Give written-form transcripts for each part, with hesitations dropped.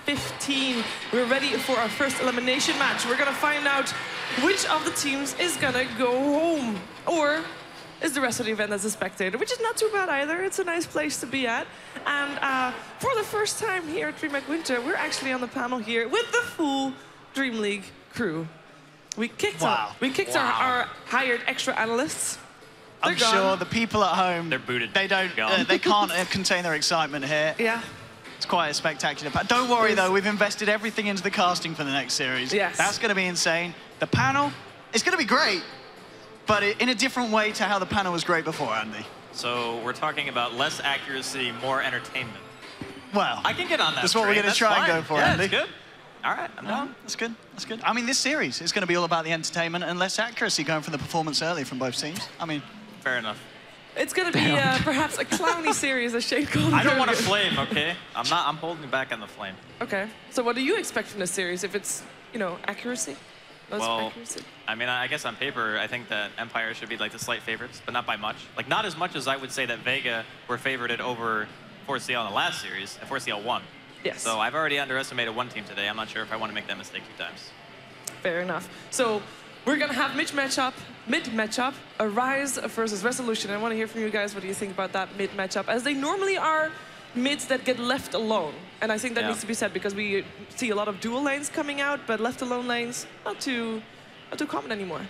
15. We're ready for our first elimination match. We're gonna find out which of the teams is gonna go home, or is the rest of the event as a spectator, which is not too bad either. It's a nice place to be at. And for the first time here at DreamHack Winter, we're actually on the panel here with the full DreamLeague crew. We kicked our hired extra analysts. I'm sure the people at home, they're booted. They don't, they can't contain their excitement here. Yeah. It's quite a spectacular pack. Don't worry though, we've invested everything into the casting for the next series. Yes. That's going to be insane. The panel, it's going to be great, but in a different way to how the panel was great before, Andy. So we're talking about less accuracy, more entertainment. Well, I can get on that. That's what we're going to try and go for, yeah, Andy. That's good. All right, I'm down. That's good. That's good. I mean, this series is going to be all about the entertainment and less accuracy going from the performance early from both teams. I mean, fair enough. It's going to be perhaps a clowny series, as Shane called it. I don't want to flame, okay? I'm holding back on the flame. Okay. So what do you expect from this series if it's, you know, accuracy? Accuracy? I mean, I guess on paper, I think that Empire should be like the slight favorites, but not by much. Like, not as much as I would say that Vega were favorited over 4CL in the last series, and 4CL won. Yes. So I've already underestimated one team today. I'm not sure if I want to make that mistake 2 times. Fair enough. So we're going to have mid-matchup, Arise versus Resolution. I want to hear from you guys. What do you think about that mid-matchup? As they normally are mids that get left alone. And I think that needs to be said because we see a lot of dual lanes coming out, but left alone lanes, not too common anymore.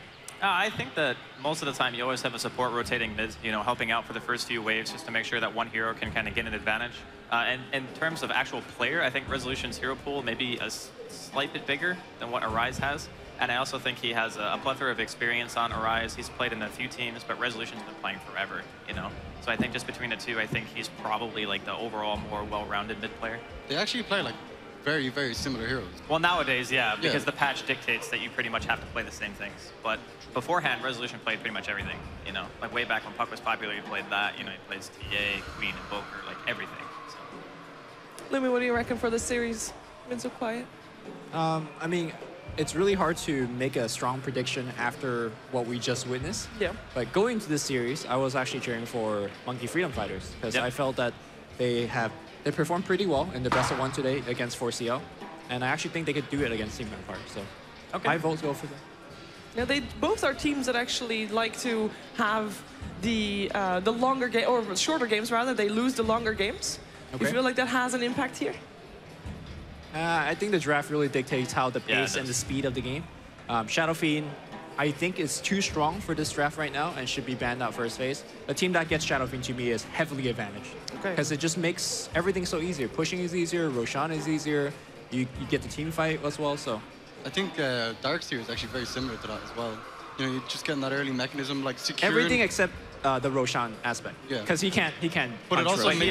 I think that most of the time you always have a support rotating mid, you know, helping out for the first few waves just to make sure that one hero can kind of get an advantage. And in terms of actual player, I think Resolution's hero pool may be a slight bit bigger than what Arise has. And I also think he has a plethora of experience on Arise. He's played in a few teams, but Resolution's been playing forever, you know? So I think just between the two, I think he's probably like the overall more well-rounded mid player. They actually play like very, very similar heroes. Well, nowadays, yeah, because the patch dictates that you pretty much have to play the same things. But beforehand, Resolution played pretty much everything, you know? Like way back when Puck was popular, he played that, you know, he plays TA, Queen, Invoker, like everything. So. Lumi, what do you reckon for this series? Been so quiet. I mean, it's really hard to make a strong prediction after what we just witnessed. Yeah. But going into this series, I was actually cheering for Monkey Freedom Fighters because I felt that they performed pretty well in the best of 1 today against 4CL, and I actually think they could do it against Team Empire. So my votes go for them. Yeah, they both are teams that actually like to have the longer game or shorter games rather. They lose the longer games. Okay. You feel like that has an impact here? I think the draft really dictates how the pace and the speed of the game. Shadow Fiend, I think, is too strong for this draft right now and should be banned out first phase. A team that gets Shadow Fiend to me is heavily advantaged because it just makes everything so easier. Pushing is easier, Roshan is easier, you get the team fight as well. So I think Darkseer is actually very similar to that as well. You know, you're just getting that early mechanism, like securing everything except the Roshan aspect. Yeah. Because he can't. But it also he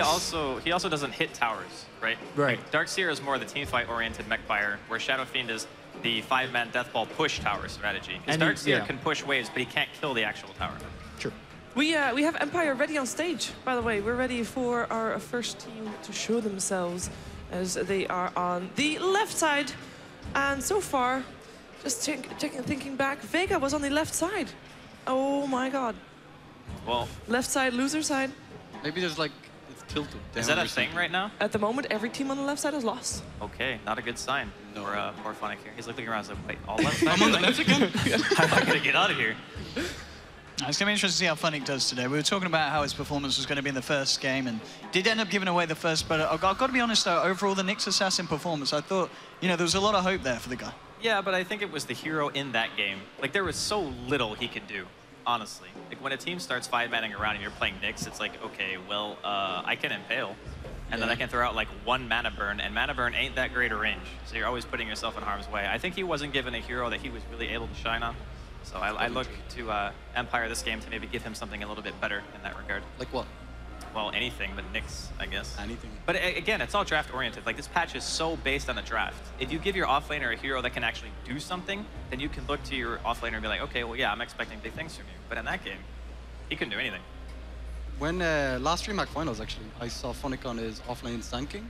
also doesn't hit towers, right? Right. Like, Darkseer is more the team fight oriented mech buyer, where Shadow Fiend is the 5-man death ball push tower strategy. Because Darkseer can push waves, but he can't kill the actual tower. True. We have Empire ready on stage. By the way, we're ready for our first team to show themselves as they are on the left side. And so far, just thinking back, Vega was on the left side. Oh my God. Well, left side, loser side. Maybe there's like, it's tilted down. Is that a thing right now? At the moment, every team on the left side is lost. Okay, not a good sign for Funnick here. He's looking around, he's like, wait, all left side? I'm on the left again? I'm not gonna get out of here. It's going to be interesting to see how Funnick does today. We were talking about how his performance was going to be in the first game and did end up giving away the first, but I've got to be honest though, overall the Nyx Assassin performance, I thought, you know, there was a lot of hope there for the guy. Yeah, but I think it was the hero in that game. Like, there was so little he could do, honestly. Like, when a team starts 5-manning around and you're playing Nyx, it's like, okay, well, I can impale. And then I can throw out like 1 mana burn, and mana burn ain't that great a range. So you're always putting yourself in harm's way. I think he wasn't given a hero that he was really able to shine on. So I look to Empire this game to maybe give him something a little bit better in that regard. Like what? Well, anything but Nyx, I guess. Anything. But again, it's all draft-oriented. Like, this patch is so based on the draft. If you give your offlaner a hero that can actually do something, then you can look to your offlaner and be like, okay, well, yeah, I'm expecting big things from you. But in that game, he couldn't do anything. When last DreamHack Finals, actually, I saw Funnick on his offlane Sand King.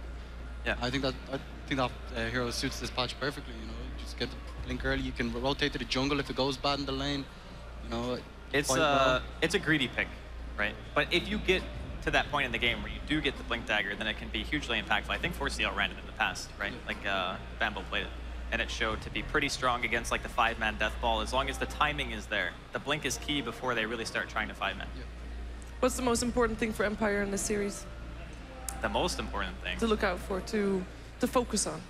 Yeah. I think that hero suits this patch perfectly. You know, just get the blink early. You can rotate to the jungle if it goes bad in the lane. You know, it's a greedy pick, right? But if you get to that point in the game where you do get the Blink Dagger, then it can be hugely impactful. I think 4CL ran it in the past, right? Like Bambo played it. And it showed to be pretty strong against like the 5-man death ball, as long as the timing is there. The blink is key before they really start trying to 5-man. What's the most important thing for Empire in this series? The most important thing? To look out for, to focus on.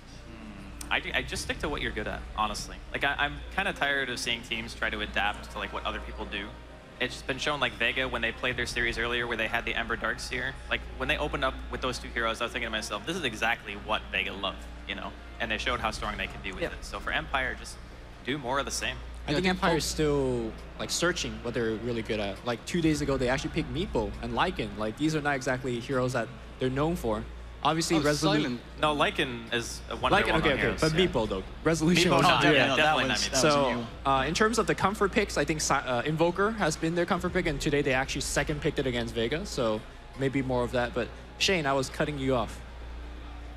I just stick to what you're good at, honestly. Like I'm kind of tired of seeing teams try to adapt to like what other people do. It's been shown like Vega when they played their series earlier where they had the Ember Darkseer. Like when they opened up with those two heroes, I was thinking to myself, this is exactly what Vega loved, you know? And they showed how strong they can be with it. So for Empire, just do more of the same. I think Empire is still like searching what they're really good at. Like 2 days ago, they actually picked Meepo and Lycan. Like these are not exactly heroes that they're known for. Obviously, Resolution. No, Lycan is one of their well-known heroes. But Meepo though, Resolution. Meepo, was definitely not Meepo. So in terms of the comfort picks, I think Invoker has been their comfort pick, and today they actually second picked it against Vega. So maybe more of that. But Shane, I was cutting you off.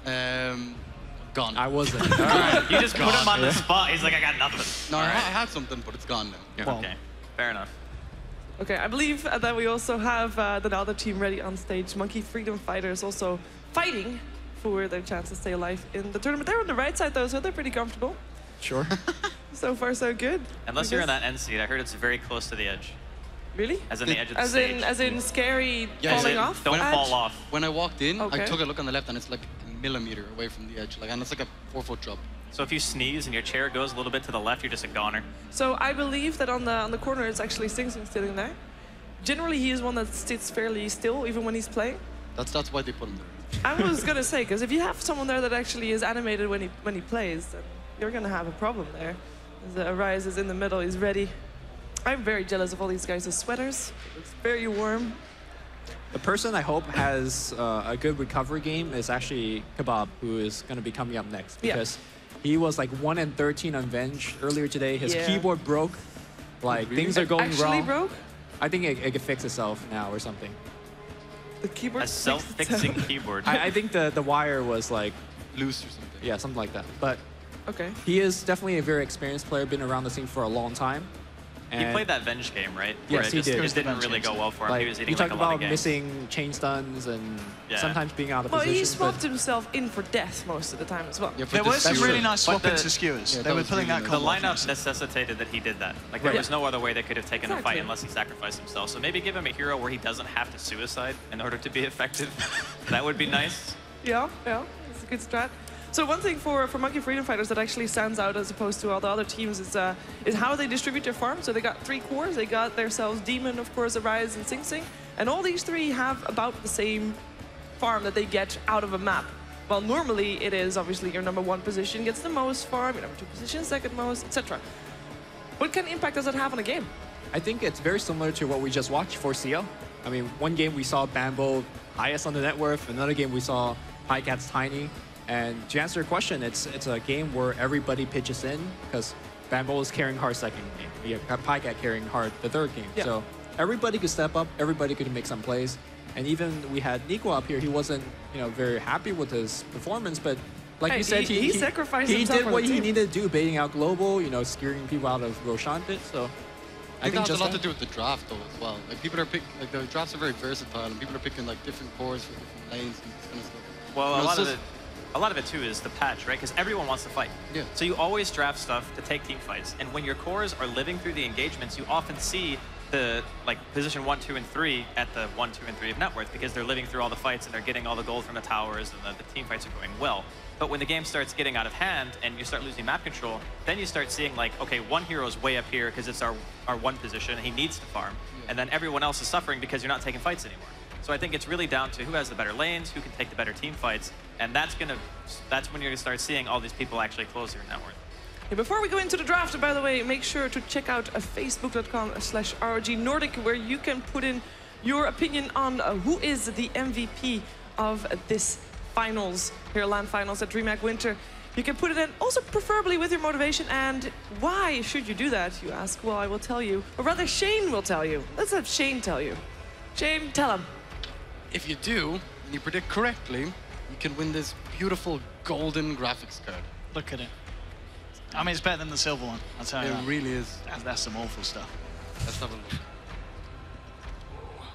Gone. I wasn't. All right. You just put him on the spot. He's like, I got nothing. No, I had something, but it's gone now. Yeah. Well, okay, fair enough. Okay, I believe that we also have the other team ready on stage. Monkey Freedom Fighters also fighting for their chance to stay alive in the tournament. They're on the right side though, so they're pretty comfortable. Sure. So far, so good. Unless you're in that end seat, I heard it's very close to the edge. Really? As in the edge of the stage. As in scary falling off? Don't fall off. When I walked in, I took a look on the left and it's like a millimeter away from the edge. Like, and it's like a 4-foot drop. So if you sneeze and your chair goes a little bit to the left, you're just a goner. So I believe that on the corner it's actually Sing Sing sitting there. Generally, he is one that sits fairly still even when he's playing. That's why they put him there. I was gonna say, because if you have someone there that actually is animated when he plays, then you're gonna have a problem there. As Arise is in the middle, he's ready. I'm very jealous of all these guys' sweaters. It looks very warm. The person I hope has a good recovery game is actually Kebab, who is going to be coming up next. Because he was like 1-13 on Venge earlier today. His keyboard broke. Like, things are going wrong. Actually broke? I think it could fix itself now or something. The keyboard? A self-fixing keyboard. I think the wire was like... loose or something. Yeah, something like that. But okay, he is definitely a very experienced player, been around the scene for a long time. And he played that Venge game, right? Yes, he did. It didn't really go well for him. Like, he was eating you talked like a lot of about games. missing chain stuns and sometimes being out of position. Well, he position. swapped himself in for death most of the time as well. Yeah, there was some really nice swapping to skewers. Yeah, they were pulling that The combo lineup necessitated that he did that. Like there was no other way they could have taken a fight unless he sacrificed himself. So maybe give him a hero where he doesn't have to suicide in order to be effective. That would be nice. Yeah, it's a good strat. So one thing for Monkey Freedom Fighters that actually stands out as opposed to all the other teams is how they distribute their farm. So they got 3 cores. They got themselves Demon, of course, Arise, and Sing Sing. And all these 3 have about the same farm that they get out of a map. Well, normally it is obviously your number 1 position gets the most farm, your number 2 position, second most, etc. What kind of impact does that have on a game? I think it's very similar to what we just watched for CL. I mean, one game we saw Bambo highest on the net worth. Another game we saw Pycat's Tiny. And to answer your question, it's a game where everybody pitches in because Bambo is carrying hard second game. You have Pycat carrying hard the third game. Yeah. So everybody could step up, everybody could make some plays. And even we had Nico up here. He wasn't, very happy with his performance, but like you said, he sacrificed himself. He did what he needed to do, baiting out global, scaring people out of Roshan pit. So I think that has a lot to do with the draft though as well. Like people are the drafts are very versatile, and people are picking like different cores for different lanes and this kind of stuff. Well, a lot of it too is the patch, right? Because everyone wants to fight. Yeah. So you always draft stuff to take team fights, and when your cores are living through the engagements, you often see the position 1, 2, and 3 at the 1, 2, and 3 of net worth because they're living through all the fights and they're getting all the gold from the towers and the team fights are going well. But when the game starts getting out of hand and you start losing map control, then you start seeing like, okay, one hero is way up here because it's our 1 position and he needs to farm, and then everyone else is suffering because you're not taking fights anymore. So I think it's really down to who has the better lanes, who can take the better team fights, and that's when you're gonna start seeing all these people actually close your net worth. Yeah, before we go into the draft, by the way, make sure to check out facebook.com/ROG Nordic, where you can put in your opinion on who is the MVP of this finals, here LAN finals at DreamHack Winter. You can put it in also preferably with your motivation. And why should you do that, you ask? Well, I will tell you, or rather Shane will tell you. Let's have Shane tell you. Shane, tell him. If you do, and you predict correctly, you can win this beautiful golden graphics card. Look at it. I mean, it's better than the silver one, I'll tell you. It really is. That's some awful stuff. Let's have a look.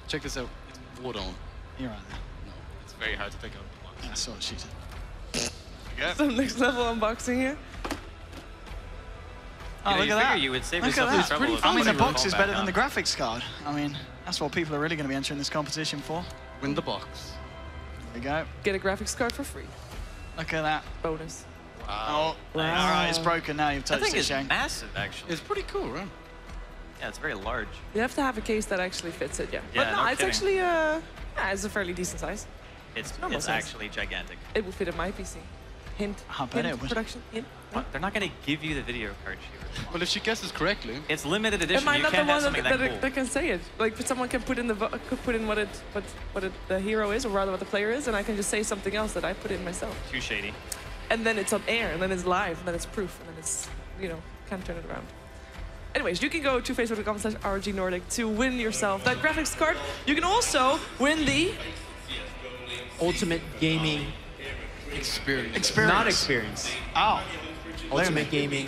Check this out. It's wood on. You're right there. No, it's very hard to pick up the box. I saw what she did. Some next level unboxing here. Oh, look at that. You would save Look yourself at the that. trouble of I mean, the putting box your is phone better back than the on. graphics card. I mean, that's what people are really going to be entering this competition for. Win the box. There we go. Get a graphics card for free. Look at that. Bonus. Wow. Oh, all right, it's broken now. You've That touched thing it, is Shane. massive, actually. It's pretty cool, right? Yeah, it's very large. You have to have a case that actually fits it, yeah. Yeah, But no, no it's kidding. actually it's a fairly decent size. It's Normal size. actually gigantic. It would fit in my PC. Hint. I bet hint, it would. Production. Hint. What? They're not going to give you the video card, Shiva. Well, if she guesses correctly, It's limited Am edition. I You not the can't have one something that cool. that can say it? Like someone can put in the hero is, or rather what the player is, and I can just say something else that I put in myself. Too shady. And then it's on air, and then it's live, and then it's proof, and then it's, you know, can't turn it around. Anyways, you can go to facebook.com/ROGNordic to win yourself that graphics card. You can also win the Ultimate gaming, experience. not experience. Oh. Ultimate gaming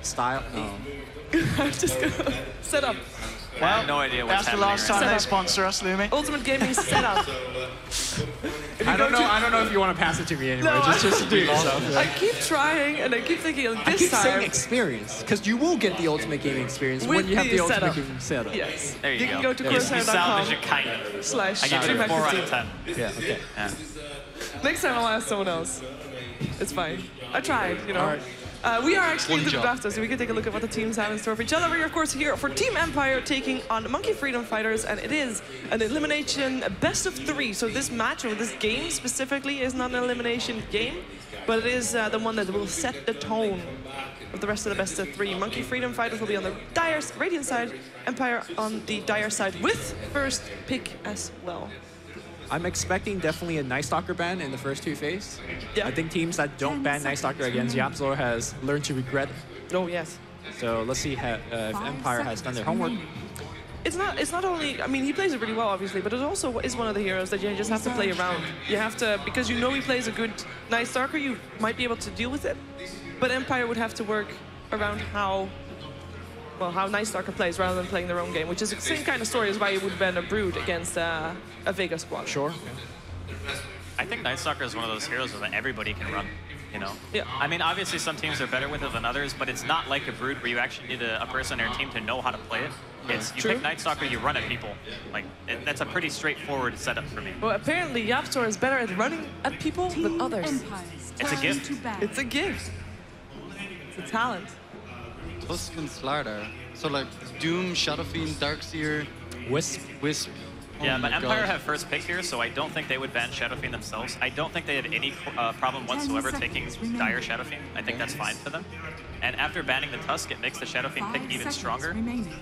style. No. I'm just gonna set up. I have no idea what's That's the happening last right time now. they sponsor us, Lumi. Ultimate gaming setup. I don't know if you want to pass it to me anymore. No, just do it yourself. I keep trying, and I keep thinking like, I this keep saying time. experience, because you will get the ultimate gaming experience With when you have the the ultimate setup. gaming setup. Yes. There you can go. go to You salvage it, kind of. /. I give it a 4 out of 10. 10. Yeah, okay. Yeah. Next time I'll ask someone else. It's fine. I tried, you know. All right. We are actually One into the job. draft, so we can take a look at what the teams have in store for each other. We're, of course, here for Team Empire taking on Monkey Freedom Fighters, and it is an elimination best of 3. So this match, or this game specifically, is not an elimination game, but it is the one that will set the tone of the rest of the best of 3. Monkey Freedom Fighters will be on the Radiant side, Empire on the Dire side, with first pick as well. I'm expecting definitely a Night Stalker ban in the first 2 phases. Yeah. I think teams that don't ban Night Stalker against Yapzor has learned to regret. Oh, yes. So let's see if Empire has done their homework. It's not only, I mean, he plays it really well, obviously, but it also is one of the heroes that you just have to play around. You have to, because you know he plays a good Night Stalker, you might be able to deal with it. But Empire would have to work around how Night Stalker plays rather than playing their own game, which is the same kind of story as why you would ban a Brood against a Vega squad. Sure. I think Night Stalker is one of those heroes that everybody can run, you know? Yeah. I mean, obviously some teams are better with it than others, but it's not like a Brood where you actually need a person on your team to know how to play it. It's you True. pick Night Stalker, you run at people. Like, that's a pretty straightforward setup for me. Well, apparently Yapzor is better at running at people than others. It's a gift. It's a gift. It's a talent. Tusk and Slardar. So like Doom, Shadow Fiend, Darkseer, Wisp. Oh Yeah, my but Empire God. have first pick here, so I don't think they would ban Shadow Fiend themselves. I don't think they have any problem whatsoever taking Dire Shadow Fiend. I think that's fine for them. And after banning the Tusk, it makes the Shadow Fiend pick even stronger,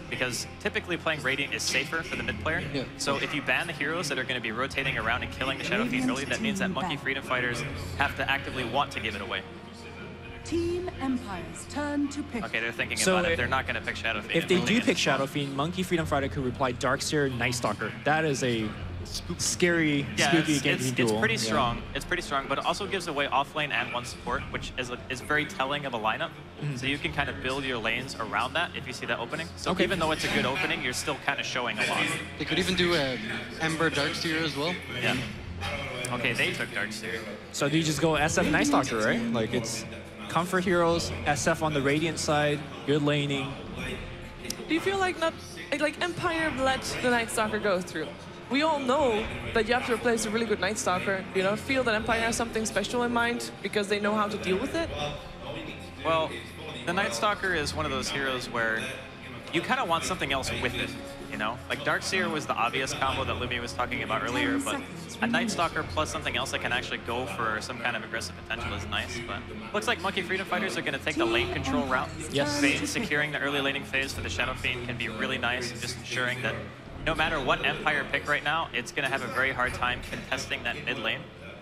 because typically playing Radiant is safer for the mid player. Yeah. So if you ban the heroes that are going to be rotating around and killing the Shadow Fiend early, that means that Monkey Freedom Fighters have to actively want to give it away. Team Empire's turn to pick. Okay, they're thinking So about it. They're not going to pick Shadow Fiend. If they Only do against pick the Shadow Swarm. Fiend, Monkey Freedom Fighter could reply Darkseer, Night Stalker. That is a scary, Yeah, spooky it's duel. pretty Yeah. strong. It's pretty strong, but it also gives away off lane and 1 support, which is very telling of a lineup. So you can kind of build your lanes around that if you see that opening. So Okay. even though it's a good opening, you're still kind of showing a lot. They could even do Ember Darkseer as well. Yeah. Okay, they took Darkseer. So do you just go SF Night Stalker, right? Like it's comfort heroes, SF on the Radiant side, good laning. Do you feel like Empire let the Night Stalker go through? We all know that Yapzor plays a really good Night Stalker. You don't feel that Empire has something special in mind because they know how to deal with it? Well, the Night Stalker is one of those heroes where you kind of want something else with it, you know? Like Darkseer was the obvious combo that Lumi was talking about earlier, but a Night Stalker plus something else that can actually go for some kind of aggressive potential is nice. But looks like Monkey Freedom Fighters are going to take the lane control route. Yes. Securing the early laning phase for the Shadow Fiend can be really nice, just ensuring that no matter what Empire pick right now, it's going to have a very hard time contesting that mid lane.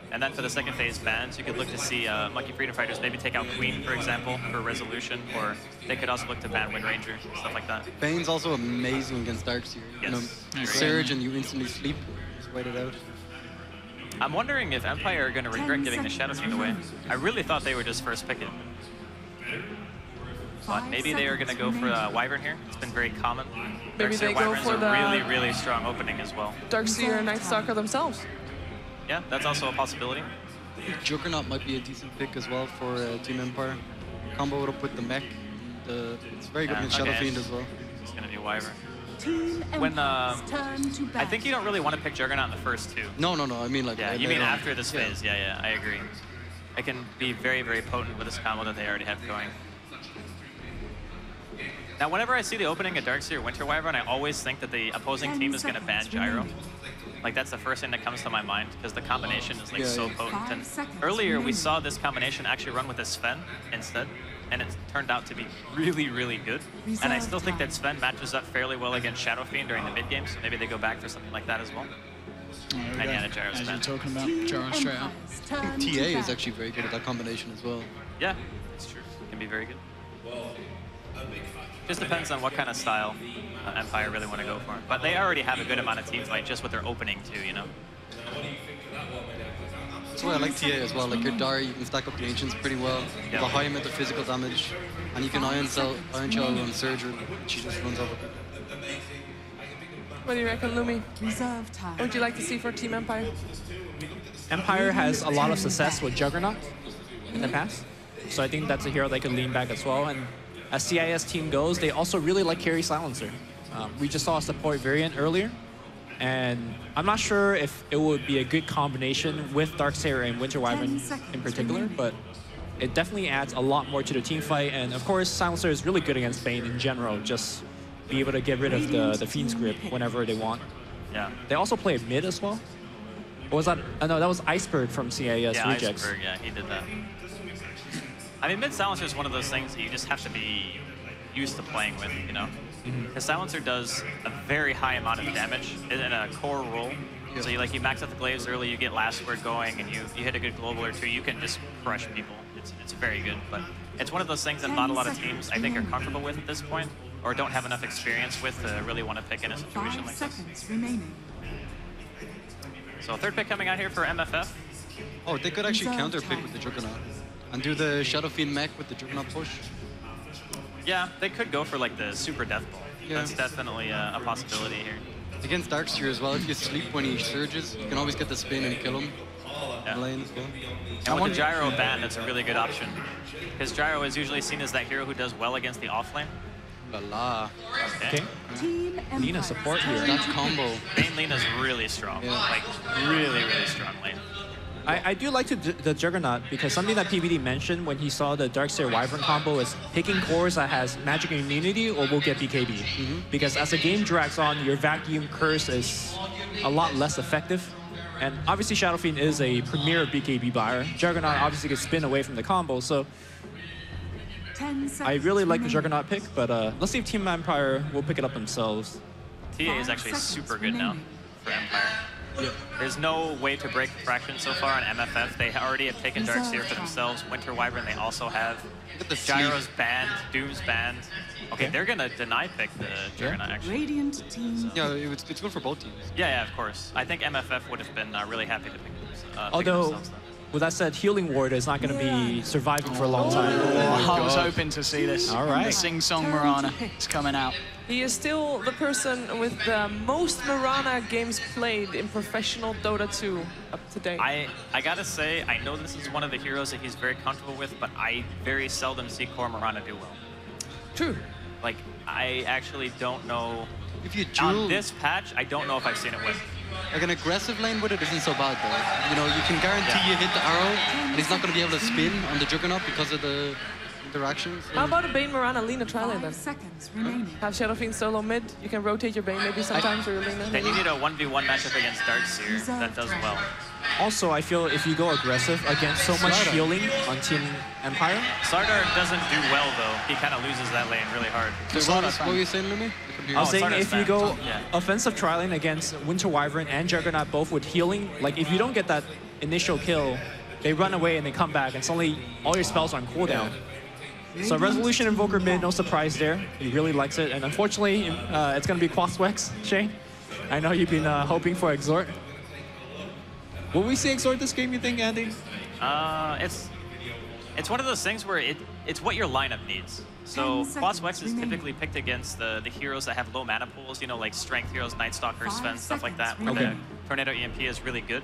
And then for the second phase bans, you could look to see Monkey Freedom Fighters maybe take out Queen, for example, for resolution, or they could also look to ban Wind Ranger, stuff like that. Bane's also amazing against Darkseer. You know, Yes. Surge and you instantly sleep. Just wait it out. I'm wondering if Empire are going to regret giving the Shadow Fiend away. I really thought they would just first pick it. But maybe they are going to go for Wyvern here. It's been very common. Maybe they go for the really strong opening as well. Darkseer and Nightstalker themselves. Yeah, that's also a possibility. Juggernaut might be a decent pick as well for Team Empire. Combo it up with the mech. It's very good against Shadow Fiend as well. It's going to be Wyvern. When I think you don't really want to pick Juggernaut in the first two. No. I mean like. Yeah, you mean after this phase? Yeah, I agree. It can be very potent with this combo that they already have going. Now, whenever I see the opening of Darkseer Winter Wyvern, I always think that the opposing team is going to ban Gyro. Like, that's the first thing that comes to my mind, because the combination is like so potent. And earlier, we saw this combination actually run with a Sven instead, and it turned out to be really good. And I still think that Sven matches up fairly well against Shadow Fiend during the mid game, so maybe they go back for something like that as well. And yeah, the Gyro's as ban. you're talking about, Gyro straight out. I think TA is actually very good at that combination as well. Yeah, it's true. It can be very good. Just depends on what kind of style Empire really want to go for. But they already have a good amount of team fight just with their opening too, you know? That's why I like TA as well. Like your Dari, you can stack up the Ancients pretty well. You have a high amount of physical damage. And you can Iron Shell on Surge, and she just runs over people. What do you reckon, Lumi? Reserve time. What would you like to see for Team Empire? Empire has a lot of success with Juggernaut in the past. So I think that's a hero they can lean back as well. And as CIS team goes, they also really like carry Silencer. We just saw a support variant earlier, and I'm not sure if it would be a good combination with Darkseer and Winter Wyvern in particular, but it definitely adds a lot more to the team fight. And of course, Silencer is really good against Bane in general, just be able to get rid of the Fiend's grip whenever they want. Yeah. They also play mid as well. Or was that? No, that was Iceberg from CIS yeah, Rejects. Iceberg, yeah, he did that. I mean, mid silencer is one of those things that you just have to be used to playing with, you know? Because silencer does a very high amount of damage in a core role. So you max out the glaives early, you get last word going, and you hit a good global or two, you can just crush people. It's very good, but it's one of those things that not a lot of teams, I think, are comfortable with at this point, or don't have enough experience with to really want to pick in a situation like this. So third pick coming out here for MFF. Oh, they could actually counter pick with the Juggernaut and do the Shadow Fiend mech with the Juggernaut push. Yeah, they could go for like the super death ball. Yeah. That's definitely a possibility here. Against Darkseer as well, if you sleep when he surges, you can always get the spin and kill him. Yeah. Lane as well. And with the Gyro ban, that's a really good option. Because Gyro is usually seen as that hero who does well against the off lane. La. Okay. Lina support here. That combo. Bane Lina's really strong. Yeah. Like, really strong lane. I do like the Juggernaut because something that PBD mentioned when he saw the Darkseer Wyvern combo is picking cores that has magic immunity or will get BKB. Because as the game drags on, your vacuum curse is a lot less effective. And obviously Shadow Fiend is a premier BKB buyer. Juggernaut obviously gets spin away from the combo, so I really like the Juggernaut pick, but let's see if Team Empire will pick it up themselves. TA is actually super good now for Empire. Yeah. There's no way to break the fraction so far on MFF. They already have taken Darkseer for themselves. Winter Wyvern they also have. The Gyro's banned, Doom's banned. Okay, they're gonna deny pick the Juggernaut actually. Radiant team. Yeah, it's good for both teams. Yeah, of course. I think MFF would have been really happy to pick Although, themselves. with that said, Healing Ward is not going to be surviving for a long time. I was hoping to see this. All right. The sing-song Mirana is coming out. He is still the person with the most Mirana games played in professional Dota 2 up to date. I gotta say, I know this is one of the heroes that he's very comfortable with, but I very seldom see core Mirana do well. True. Like, I actually don't know. If you duel, on this patch, I don't know if I've seen it with. Like an aggressive lane with it isn't so bad though. You know, you can guarantee you hit the arrow, and he's not going to be able to spin on the Juggernaut because of the interactions. How about a Bane Mirana Lina tri-lane then? 5 seconds remaining. Have Shadow Fiend solo mid, you can rotate your Bane maybe sometimes or your Lina. Then you need a 1v1 matchup against Darkseer that does well. Also, I feel if you go aggressive against so much healing on Team Empire. Slardar doesn't do well though. He kind of loses that lane really hard. What were you saying, Lumi? I was saying Sardar's if you banned. go Yeah. offensive tri-lane against Winter Wyvern and Juggernaut both with healing, like if you don't get that initial kill, they run away and they come back and suddenly all your spells are on cooldown. So Resolution Invoker mid, no surprise there. He really likes it, and unfortunately, it's going to be Quaswex, Shane. I know you've been hoping for Exhort. Will we see Exhort this game, you think, Andy? It's one of those things where it's what your lineup needs. So Quaswex is typically picked against the heroes that have low mana pools, you know, like strength heroes, Night Stalker, Sven, stuff like that, where the Tornado EMP is really good.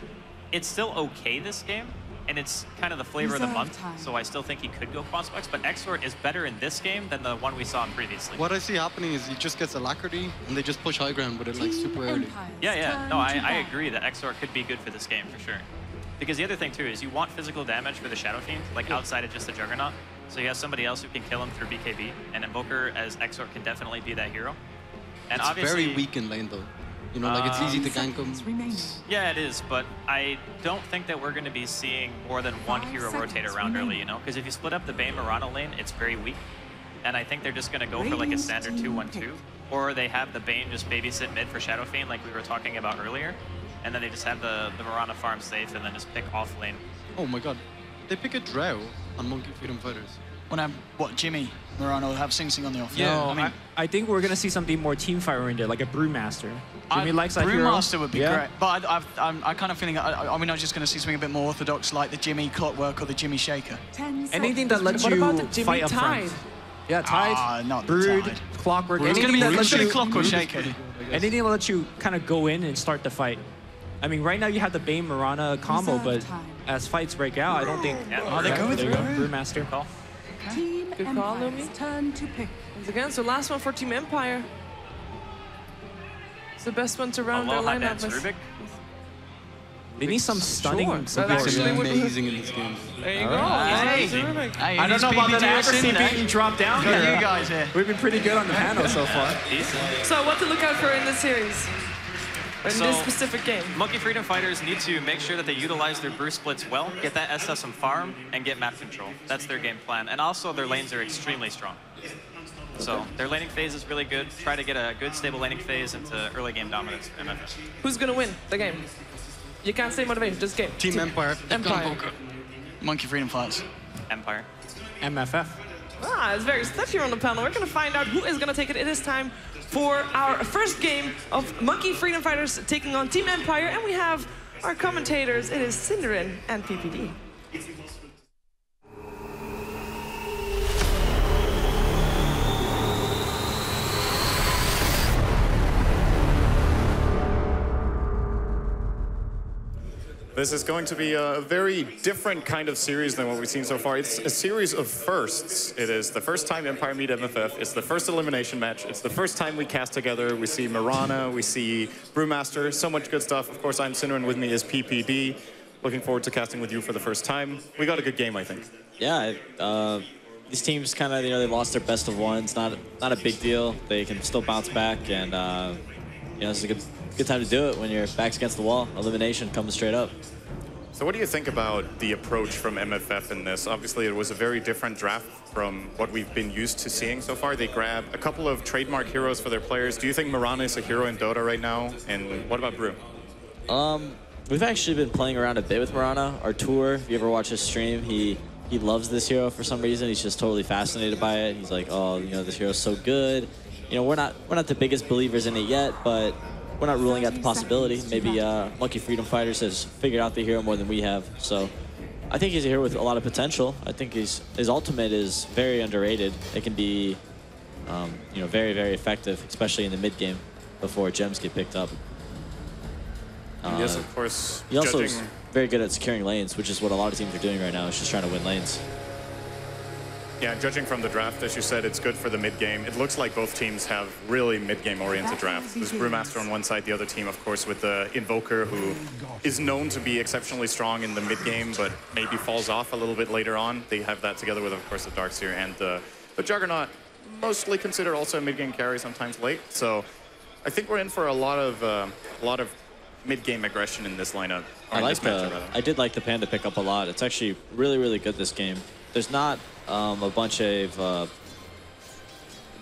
It's still okay this game, and it's kind of the flavor of the month, so I still think he could go Quaswex, but Exort is better in this game than the one we saw previously. What I see happening is he just gets alacrity, and they just push high ground with it like super early. Yeah, no, I agree that Exort could be good for this game, for sure. Because the other thing, too, is you want physical damage for the Shadow Fiend, like outside of just the Juggernaut. So you have somebody else who can kill him through BKB, and Invoker as Exort can definitely be that hero. And it's obviously, very weak in lane, though. You know, like it's easy to gank him. Yeah, it is, but I don't think that we're going to be seeing more than one hero rotate around early, you know? Because if you split up the Bane Mirana lane, it's very weak. And I think they're just going to go for like a standard 2-1-2. Or they have the Bane just babysit mid for Shadow Fiend like we were talking about earlier. And then they just have the Mirana farm safe and then just pick off lane. Oh my god. They pick a Drow on Monkey Freedom Fighters. What, Jimmy Mirana will have Sing Sing on the off? Yeah, no, I think we're going to see something more teamfight oriented, like a Brewmaster. Jimmy likes that hero. Brewmaster would be great. But I'm kind of feeling, are we not just going to see something a bit more orthodox like the Jimmy Clockwork or the Jimmy Shaker? Anything that lets you fight up front. Yeah, Tide, not Brood, Tide. Clockwork. It's going to be Clock or Shaker. Anything that lets you kind of go in and start the fight. I mean, right now you have the Bane Mirana combo, but as fights break out, I don't think... Oh, they go with Brewmaster. Call. Team Good call, Lumi. Turn to pick. Once again, so last one for Team Empire. It's the best one to round their lineup with. They need some stunning support. Amazing in this game. There you go. Hey, I don't know about the accuracy being dropped down here. You guys here. We've been pretty good on the panel so far. So what to look out for in this series? In this specific game? Monkey Freedom Fighters need to make sure that they utilize their brew splits well, get that SS and farm, and get map control. That's their game plan. And also, their lanes are extremely strong. So their laning phase is really good. Try to get a good, stable laning phase into early game dominance for MFF. Who's going to win the game? You can't say motivation, just game. Team Empire. Empire. Monkey Freedom Fighters. Empire. MFF. It's very stiff here on the panel. We're going to find out who is going to take it. It is time for our first game of Monkey Freedom Fighters taking on Team Empire. And we have our commentators. It is Cinderin and PPD. This is going to be a very different kind of series than what we've seen so far. It's a series of firsts. It is the first time Empire meet MFF. It's the first elimination match. It's the first time we cast together. We see Mirana, we see Brewmaster, so much good stuff. Of course, I'm Sinner, and with me is PPD. Looking forward to casting with you for the first time. We got a good game, I think. Yeah, these teams kind of, they lost their best of ones. Not a big deal. They can still bounce back, and it's a good time to do it when your back's against the wall. Elimination coming straight up. So what do you think about the approach from MFF in this? Obviously, it was a very different draft from what we've been used to seeing so far. They grab a couple of trademark heroes for their players. Do you think Mirana is a hero in Dota right now? And what about Brew? We've actually been playing around a bit with Mirana. Artur, if you ever watch his stream, he loves this hero for some reason. He's just totally fascinated by it. He's like, oh, this hero's so good. We're not the biggest believers in it yet, but we're not ruling out the possibility. Maybe Monkey Freedom Fighters has figured out the hero more than we have. So I think he's a hero with a lot of potential. I think his ultimate is very underrated. It can be, very, very effective, especially in the mid game before gems get picked up. Yes, of course. He also is very good at securing lanes, which is what a lot of teams are doing right now. It's just trying to win lanes. Yeah, judging from the draft, as you said, it's good for the mid-game. It looks like both teams have really mid-game oriented drafts. There's Brewmaster on one side, the other team, of course, with the Invoker, who is known to be exceptionally strong in the mid-game, but maybe falls off a little bit later on. They have that together with, of course, the Darkseer and the Juggernaut, mostly considered also a mid-game carry, sometimes late. So I think we're in for a lot of mid-game aggression in this lineup. I did like the Panda pickup a lot. It's actually really, really good this game. There's not a bunch of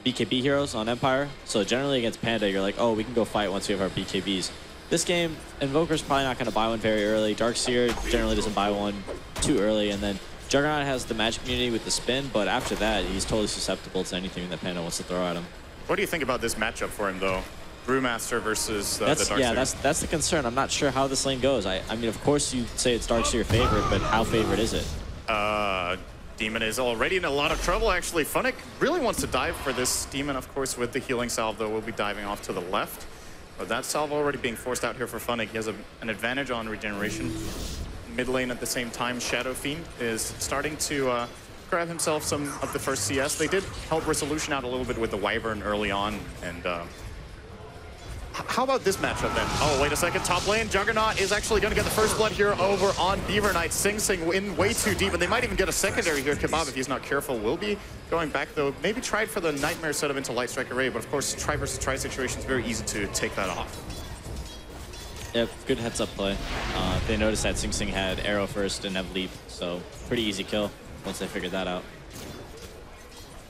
BKB heroes on Empire, so generally against Panda, you're like, oh, we can go fight once we have our BKBs. This game, Invoker's probably not going to buy one very early. Darkseer generally doesn't buy one too early, and then Juggernaut has the magic immunity with the spin, but after that, he's totally susceptible to anything that Panda wants to throw at him. What do you think about this matchup for him, though? Brewmaster versus the Darkseer. Yeah, that's the concern. I'm not sure how this lane goes. I mean, of course, you say it's Darkseer favorite, but how favorite is it? Demon is already in a lot of trouble, actually. Funnick really wants to dive for this. Demon, of course, with the healing salve, though, will be diving off to the left. But that salve already being forced out here for Funnick. He has an advantage on regeneration. Mid lane at the same time, Shadow Fiend is starting to grab himself some of the first CS. They did help Resolution out a little bit with the Wyvern early on. And how about this matchup then? Oh, wait a second. Top lane, Juggernaut is actually going to get the first blood here over on Beaver Knight. Sing Sing in way too deep, and they might even get a secondary here. Kebab, if he's not careful, will be going back, though. Maybe tried for the Nightmare setup into Light Strike Array, but of course, try versus try situation is very easy to take that off. Yep, good heads-up play. They noticed that Sing Sing had arrow first and have leap, so pretty easy kill once they figured that out.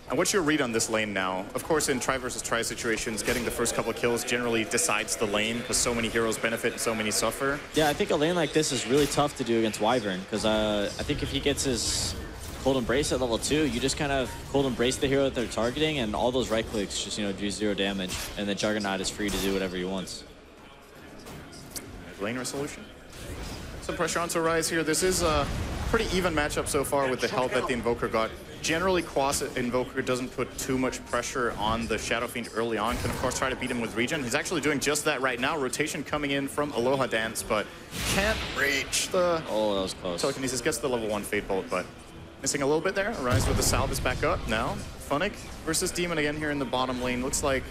And what's your read on this lane now? Of course, in try versus try situations, getting the first couple of kills generally decides the lane because so many heroes benefit and so many suffer. Yeah, I think a lane like this is really tough to do against Wyvern because I think if he gets his Cold Embrace at level 2, you just kind of Cold Embrace the hero that they're targeting, and all those right clicks just, do 0 damage, and the Juggernaut is free to do whatever he wants. Lane Resolution. Some pressure onto Rise here. This is a pretty even matchup so far with the help that the Invoker got. Generally, Quas Invoker doesn't put too much pressure on the Shadow Fiend early on. Can, of course, try to beat him with regen. He's actually doing just that right now. Rotation coming in from Aloha Dance, but can't reach the... Oh, that was close. Telekinesis gets the level 1 Fate Bolt, but missing a little bit there. Rise with the salve is back up now. Funnick versus Demon again here in the bottom lane. Looks like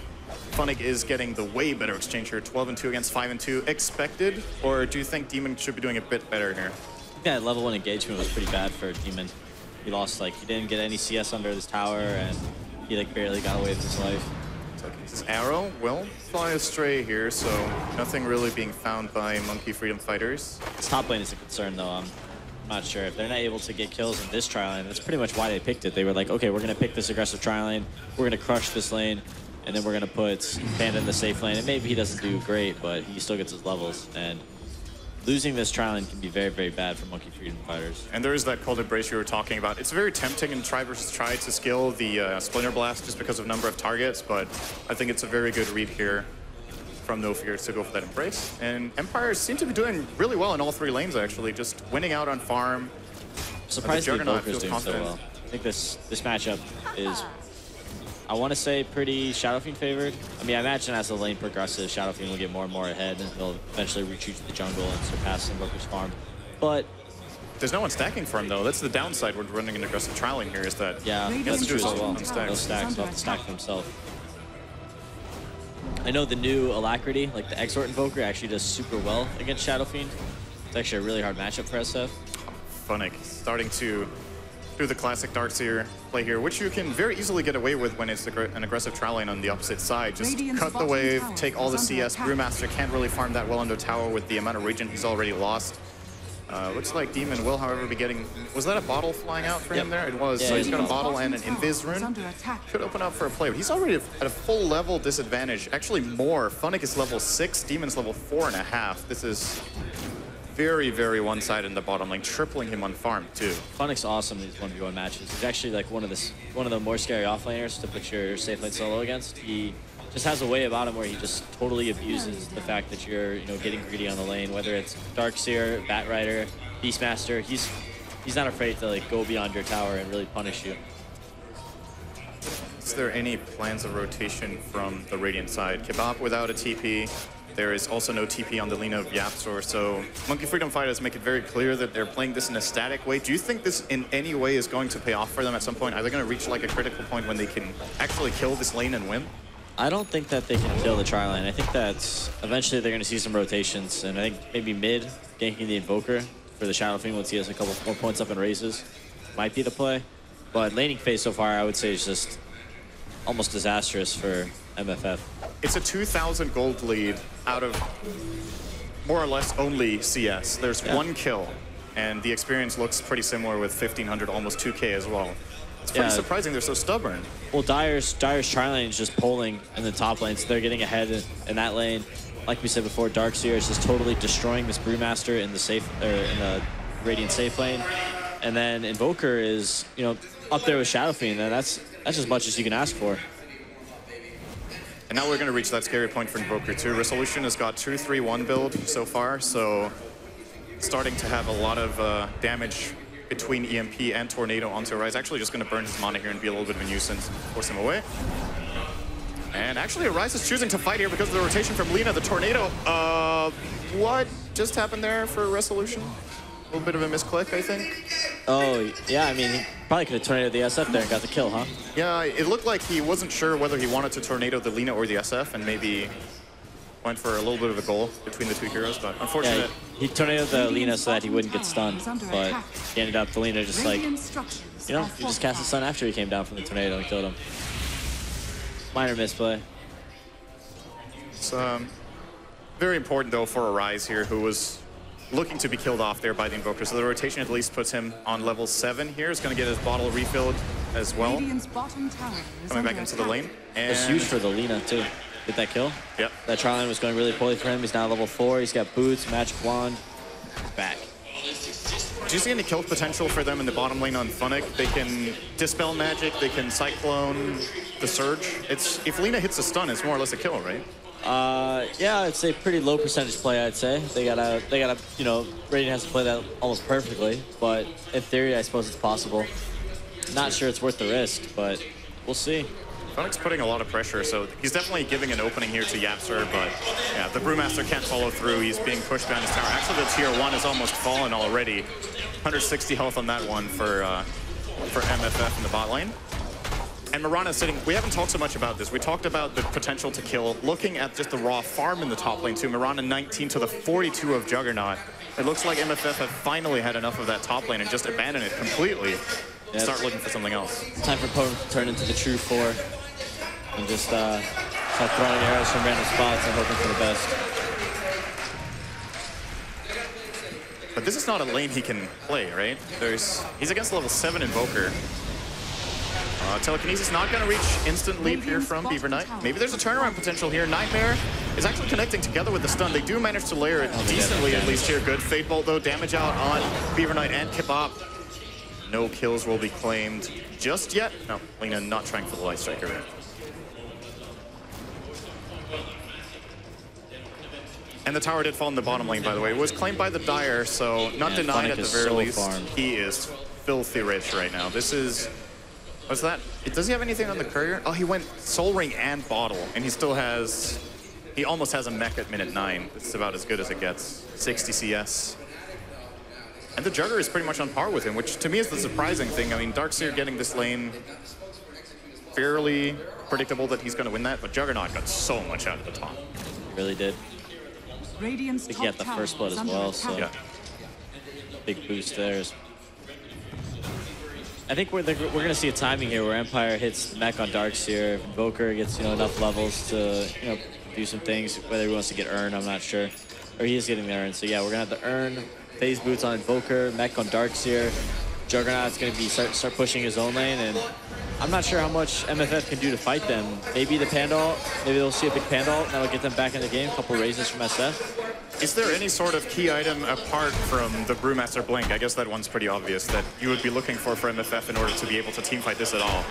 Funnick is getting the way better exchange here. 12-2 against 5-2. Expected, or do you think Demon should be doing a bit better here? That level 1 engagement was pretty bad for Demon. He lost, he didn't get any CS under this tower, and he, barely got away with his life. This arrow will fly astray here, so nothing really being found by Monkey Freedom Fighters. This top lane is a concern, though. I'm not sure. If they're not able to get kills in this tri lane, that's pretty much why they picked it. They were like, okay, we're going to pick this aggressive tri lane, we're going to crush this lane, and then we're going to put Panda in the safe lane. And maybe he doesn't do great, but he still gets his levels. And losing this tri lane can be very, very bad for Monkey Freedom Fighters. And there is that Cold Embrace you were talking about. It's very tempting in try versus try to skill the Splinter Blast just because of number of targets, but I think it's a very good read here from No Fears to go for that Embrace. And Empires seem to be doing really well in all 3 lanes, actually, just winning out on farm. Surprised the Invoker's doing so well. I think this matchup is, I want to say, pretty Shadow Fiend favored. I mean, I imagine as the lane progresses, Shadow Fiend will get more and more ahead, and they'll eventually retreat to the jungle and surpass Invoker's farm. But there's no one stacking for him, though. That's the downside with running an aggressive tri lane here, is that that's true as well. No stacks, he'll have to stack for himself. I know the new Alacrity, like the Exort Invoker, actually does super well against Shadow Fiend. It's actually a really hard matchup for SF. Funnick starting to do the classic Darkseer play here, which you can very easily get away with when it's an aggressive tri lane on the opposite side. Just cut the wave, take all the CS. Brewmaster can't really farm that well under tower with the amount of regen he's already lost. Looks like Demon will, however, be getting... Was that a bottle flying out for him there? It was. Yeah, so he's got a bottle and an Invis rune. Could open up for a play, but he's already at a full level disadvantage. Actually more. Funnick is level 6, Demon's level 4.5. This is very, very one-sided in the bottom lane, tripling him on farm, too. Funnick's awesome in these 1v1 matches. He's actually like one of the more scary offlaners to put your safe lane solo against. He just has a way about him where he just totally abuses the fact that you're, getting greedy on the lane, whether it's Darkseer, Batrider, Beastmaster. He's not afraid to go beyond your tower and really punish you. Is there any plans of rotation from the Radiant side? Kebab without a TP. There is also no TP on the Lina of Yapsor, so Monkey Freedom Fighters make it very clear that they're playing this in a static way. Do you think this in any way is going to pay off for them at some point? Are they going to reach a critical point when they can actually kill this lane and win? I don't think that they can kill the tri lane. I think that eventually they're going to see some rotations, and I think maybe mid ganking the Invoker for the Shadow Fiend once he has a couple more points up and raises might be the play. But laning phase so far, I would say, is just almost disastrous for MFF. It's a 2,000 gold lead out of more or less only CS. There's 1 kill, and the experience looks pretty similar with 1,500, almost 2K as well. It's pretty surprising they're so stubborn. Well, Dire's tri lane is just pulling in the top lane, so they're getting ahead in that lane. Like we said before, Darkseer is just totally destroying this Brewmaster in the Radiant safe lane, and then Invoker is up there with Shadow Fiend, and that's as much as you can ask for. And now we're going to reach that scary point for Invoker too. Resolution has got 2-3-1 build so far, so starting to have a lot of damage between EMP and Tornado onto Arise. Actually just going to burn his mana here and be a little bit of a nuisance, force him away. And actually Arise is choosing to fight here because of the rotation from Lina. The Tornado, what just happened there for Resolution? A little bit of a misclick, I think. Oh, yeah, I mean, he probably could have tornadoed the SF there and got the kill, huh? Yeah, it looked like he wasn't sure whether he wanted to tornado the Lina or the SF, and maybe went for a little bit of a goal between the two heroes, but unfortunate. Yeah, he tornadoed the Lina so that he wouldn't get stunned, but he ended up, the Lina just like, you know, he just cast the stun after he came down from the tornado and killed him. Minor misplay. It's very important, though, for Arise here, who was looking to be killed off there by the Invoker. So the rotation at least puts him on level 7 here. He's going to get his bottle refilled as well. Coming back into the lane. And it's huge for the Lina, too. Get that kill? Yep. That trial lane was going really poorly for him. He's now level 4. He's got boots, magic wand. Back. Do you see any kill potential for them in the bottom lane on Funnick? They can Dispel Magic, they can Cyclone the Surge. If Lina hits a stun, it's more or less a kill, right? Yeah, I'd say pretty low percentage play, I'd say. They gotta, you know, Radiant has to play that almost perfectly, but in theory, I suppose it's possible. Not sure it's worth the risk, but we'll see. Funnick's putting a lot of pressure, so he's definitely giving an opening here to Yapster, but yeah, the Brewmaster can't follow through. He's being pushed behind his tower. Actually, the tier 1 is almost fallen already. 160 health on that one for MFF in the bot lane. And Mirana sitting, we haven't talked so much about this. We talked about the potential to kill. Looking at just the raw farm in the top lane too, Mirana 19 to the 42 of Juggernaut. It looks like MFF have finally had enough of that top lane and just abandoned it completely. Yep. Start looking for something else. Time for Potent to turn into the true 4 and just start throwing arrows from random spots and hoping for the best. But this is not a lane he can play, right? He's against level 7 Invoker. Telekinesis not going to reach instant leap here from Beaver Knight. Maybe there's a turnaround potential here. Nightmare is actually connecting together with the stun. They do manage to layer it decently, at least here. Good Fate Bolt, though. Damage out on Beaver Knight and Kebab. No kills will be claimed just yet. No, Lina not trying for the Light Striker. And the tower did fall in the bottom lane, by the way. It was claimed by the Dire, so not denied at the very least. He is filthy rich right now. This is... What's that? Does he have anything on the courier? Oh, he went Soul Ring and Bottle, and he still has... He almost has a mech at minute 9. This is about as good as it gets. 60 CS. And the Jugger is pretty much on par with him, which to me is the surprising thing. I mean, Darkseer getting this lane, fairly predictable that he's going to win that, but Juggernaut got so much out of the top. He really did. I think he got the first blood as well, so yeah. Big boost there. I think we're going to see a timing here where Empire hits mech on Darkseer. Invoker gets enough levels to do some things. Whether he wants to get Urn, I'm not sure, or he is getting the Urn. So yeah, we're gonna have the Urn, phase boots on Invoker, mech on Darkseer. Juggernaut's going to be start pushing his own lane, and I'm not sure how much MFF can do to fight them. Maybe the Pandalt, maybe they'll see a big Pandalt, and that'll get them back in the game. A couple raises from SF. Is there any sort of key item apart from the Brewmaster Blink? I guess that one's pretty obvious that you would be looking for MFF in order to be able to teamfight this at all.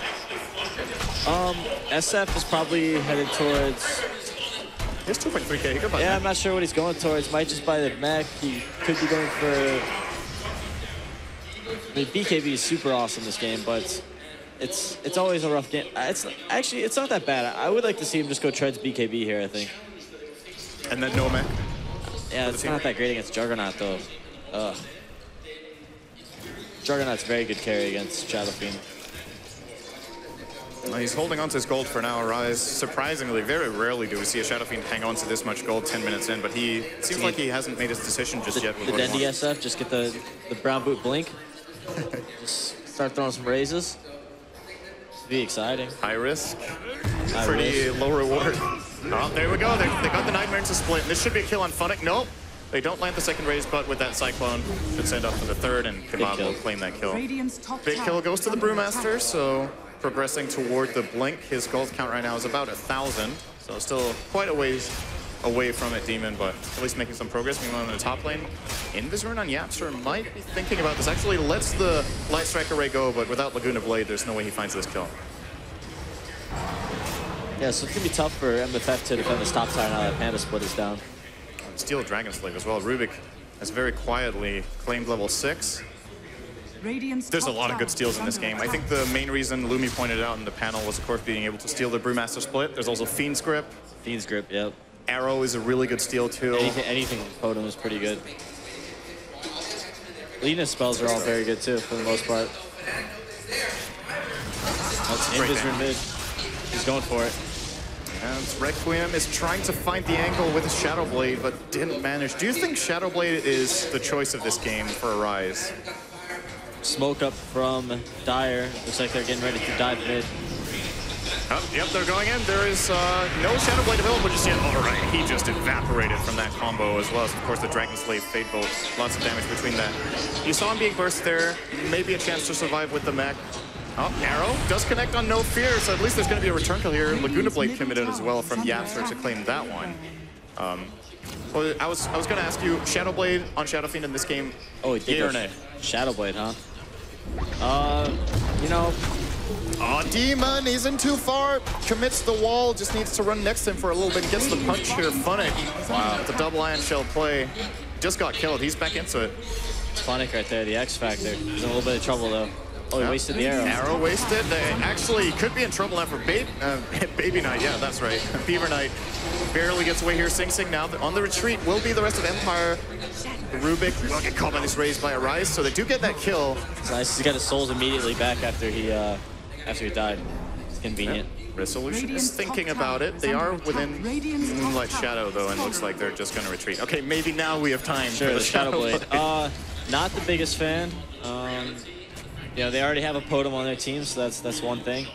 SF is probably headed towards... He has 2.3k. Yeah, I'm not sure what he's going towards. Might just buy the mech. He could be going for... I mean, BKB is super awesome this game, but it's always a rough game. It's not that bad. I would like to see him just go treads BKB here, I think. And then no mech. Yeah, it's not that great against Juggernaut, though. Juggernaut's very good carry against Shadow Fiend. He's holding on to his gold for now. Rise, surprisingly, very rarely do we see a Shadow Fiend hang on to this much gold 10 minutes in, but he seems like he hasn't made his decision just yet. The Dendy SF, just get the brown boot blink. Just start throwing some raises. It'd be exciting. High risk, pretty low reward. Oh, there we go. They got the Nightmare into split. This should be a kill on Funnick. Nope. They don't land the second raise, but with that Cyclone, should send up for the third, and Kebab will claim that kill. Big kill goes to the Brewmaster, so progressing toward the Blink. His gold count right now is about 1,000, so still quite a ways away from it, Demon, but at least making some progress. Meanwhile, in the top lane, Invis on Yapster might be thinking about this. Actually lets the Light Strike Array go, but without Laguna Blade, there's no way he finds this kill. Yeah, so it's going to be tough for MFF to defend this top side now that Panda Split is down. Steel Dragon Slave as well. Rubik has very quietly claimed level 6. There's a lot of good steals in this game. I think the main reason Lumi pointed out in the panel was, of course, being able to steal the Brewmaster split. There's also Fiend's Grip. Fiend's Grip, yep. Arrow is a really good steal, too. Anything with Totem is pretty good. Lena's spells are all very good, too, for the most part. Invis in mid. He's going for it. And Requiem is trying to find the angle with his Shadow Blade, but didn't manage. Do you think Shadow Blade is the choice of this game for a Rise? Smoke up from Dire. Looks like they're getting ready to dive mid. Oh, yep, they're going in. There is no Shadow Blade available just yet. All right, he just evaporated from that combo, as well as, of course, the Dragon Slave Fade Bolt. Lots of damage between that. You saw him being burst there. Maybe a chance to survive with the mech. Oh, Arrow does connect on No Fear, so at least there's going to be a return kill here. Laguna Blade committed as well from Yapster to claim that one. Well, I was going to ask you, Shadow Blade on Shadow Fiend in this game, yay or nay? Shadow Blade, huh? You know... Oh, Demon isn't too far. Commits the wall, just needs to run next to him for a little bit. Gets the punch here. Funnick. Wow, the double Ion Shell play. Just got killed. He's back into it. Funnick right there, the X Factor. He's in a little bit of trouble, though. Oh, he wasted the arrow. Arrow wasted. They actually could be in trouble now for Baby Knight. Yeah, that's right. Beaver Knight barely gets away here. Sing Sing now on the retreat will be the rest of Empire. Rubik will get caught on his raise by a Rise, so they do get that kill. It's nice. He's got his souls immediately back after he died. It's convenient. Yep. Resolution is thinking about it. They are within Moonlight Shadow, though, and looks like they're just going to retreat. Okay, maybe now we have time for the Shadow Blade. Not the biggest fan. You know, they already have a Podem on their team, so that's one thing.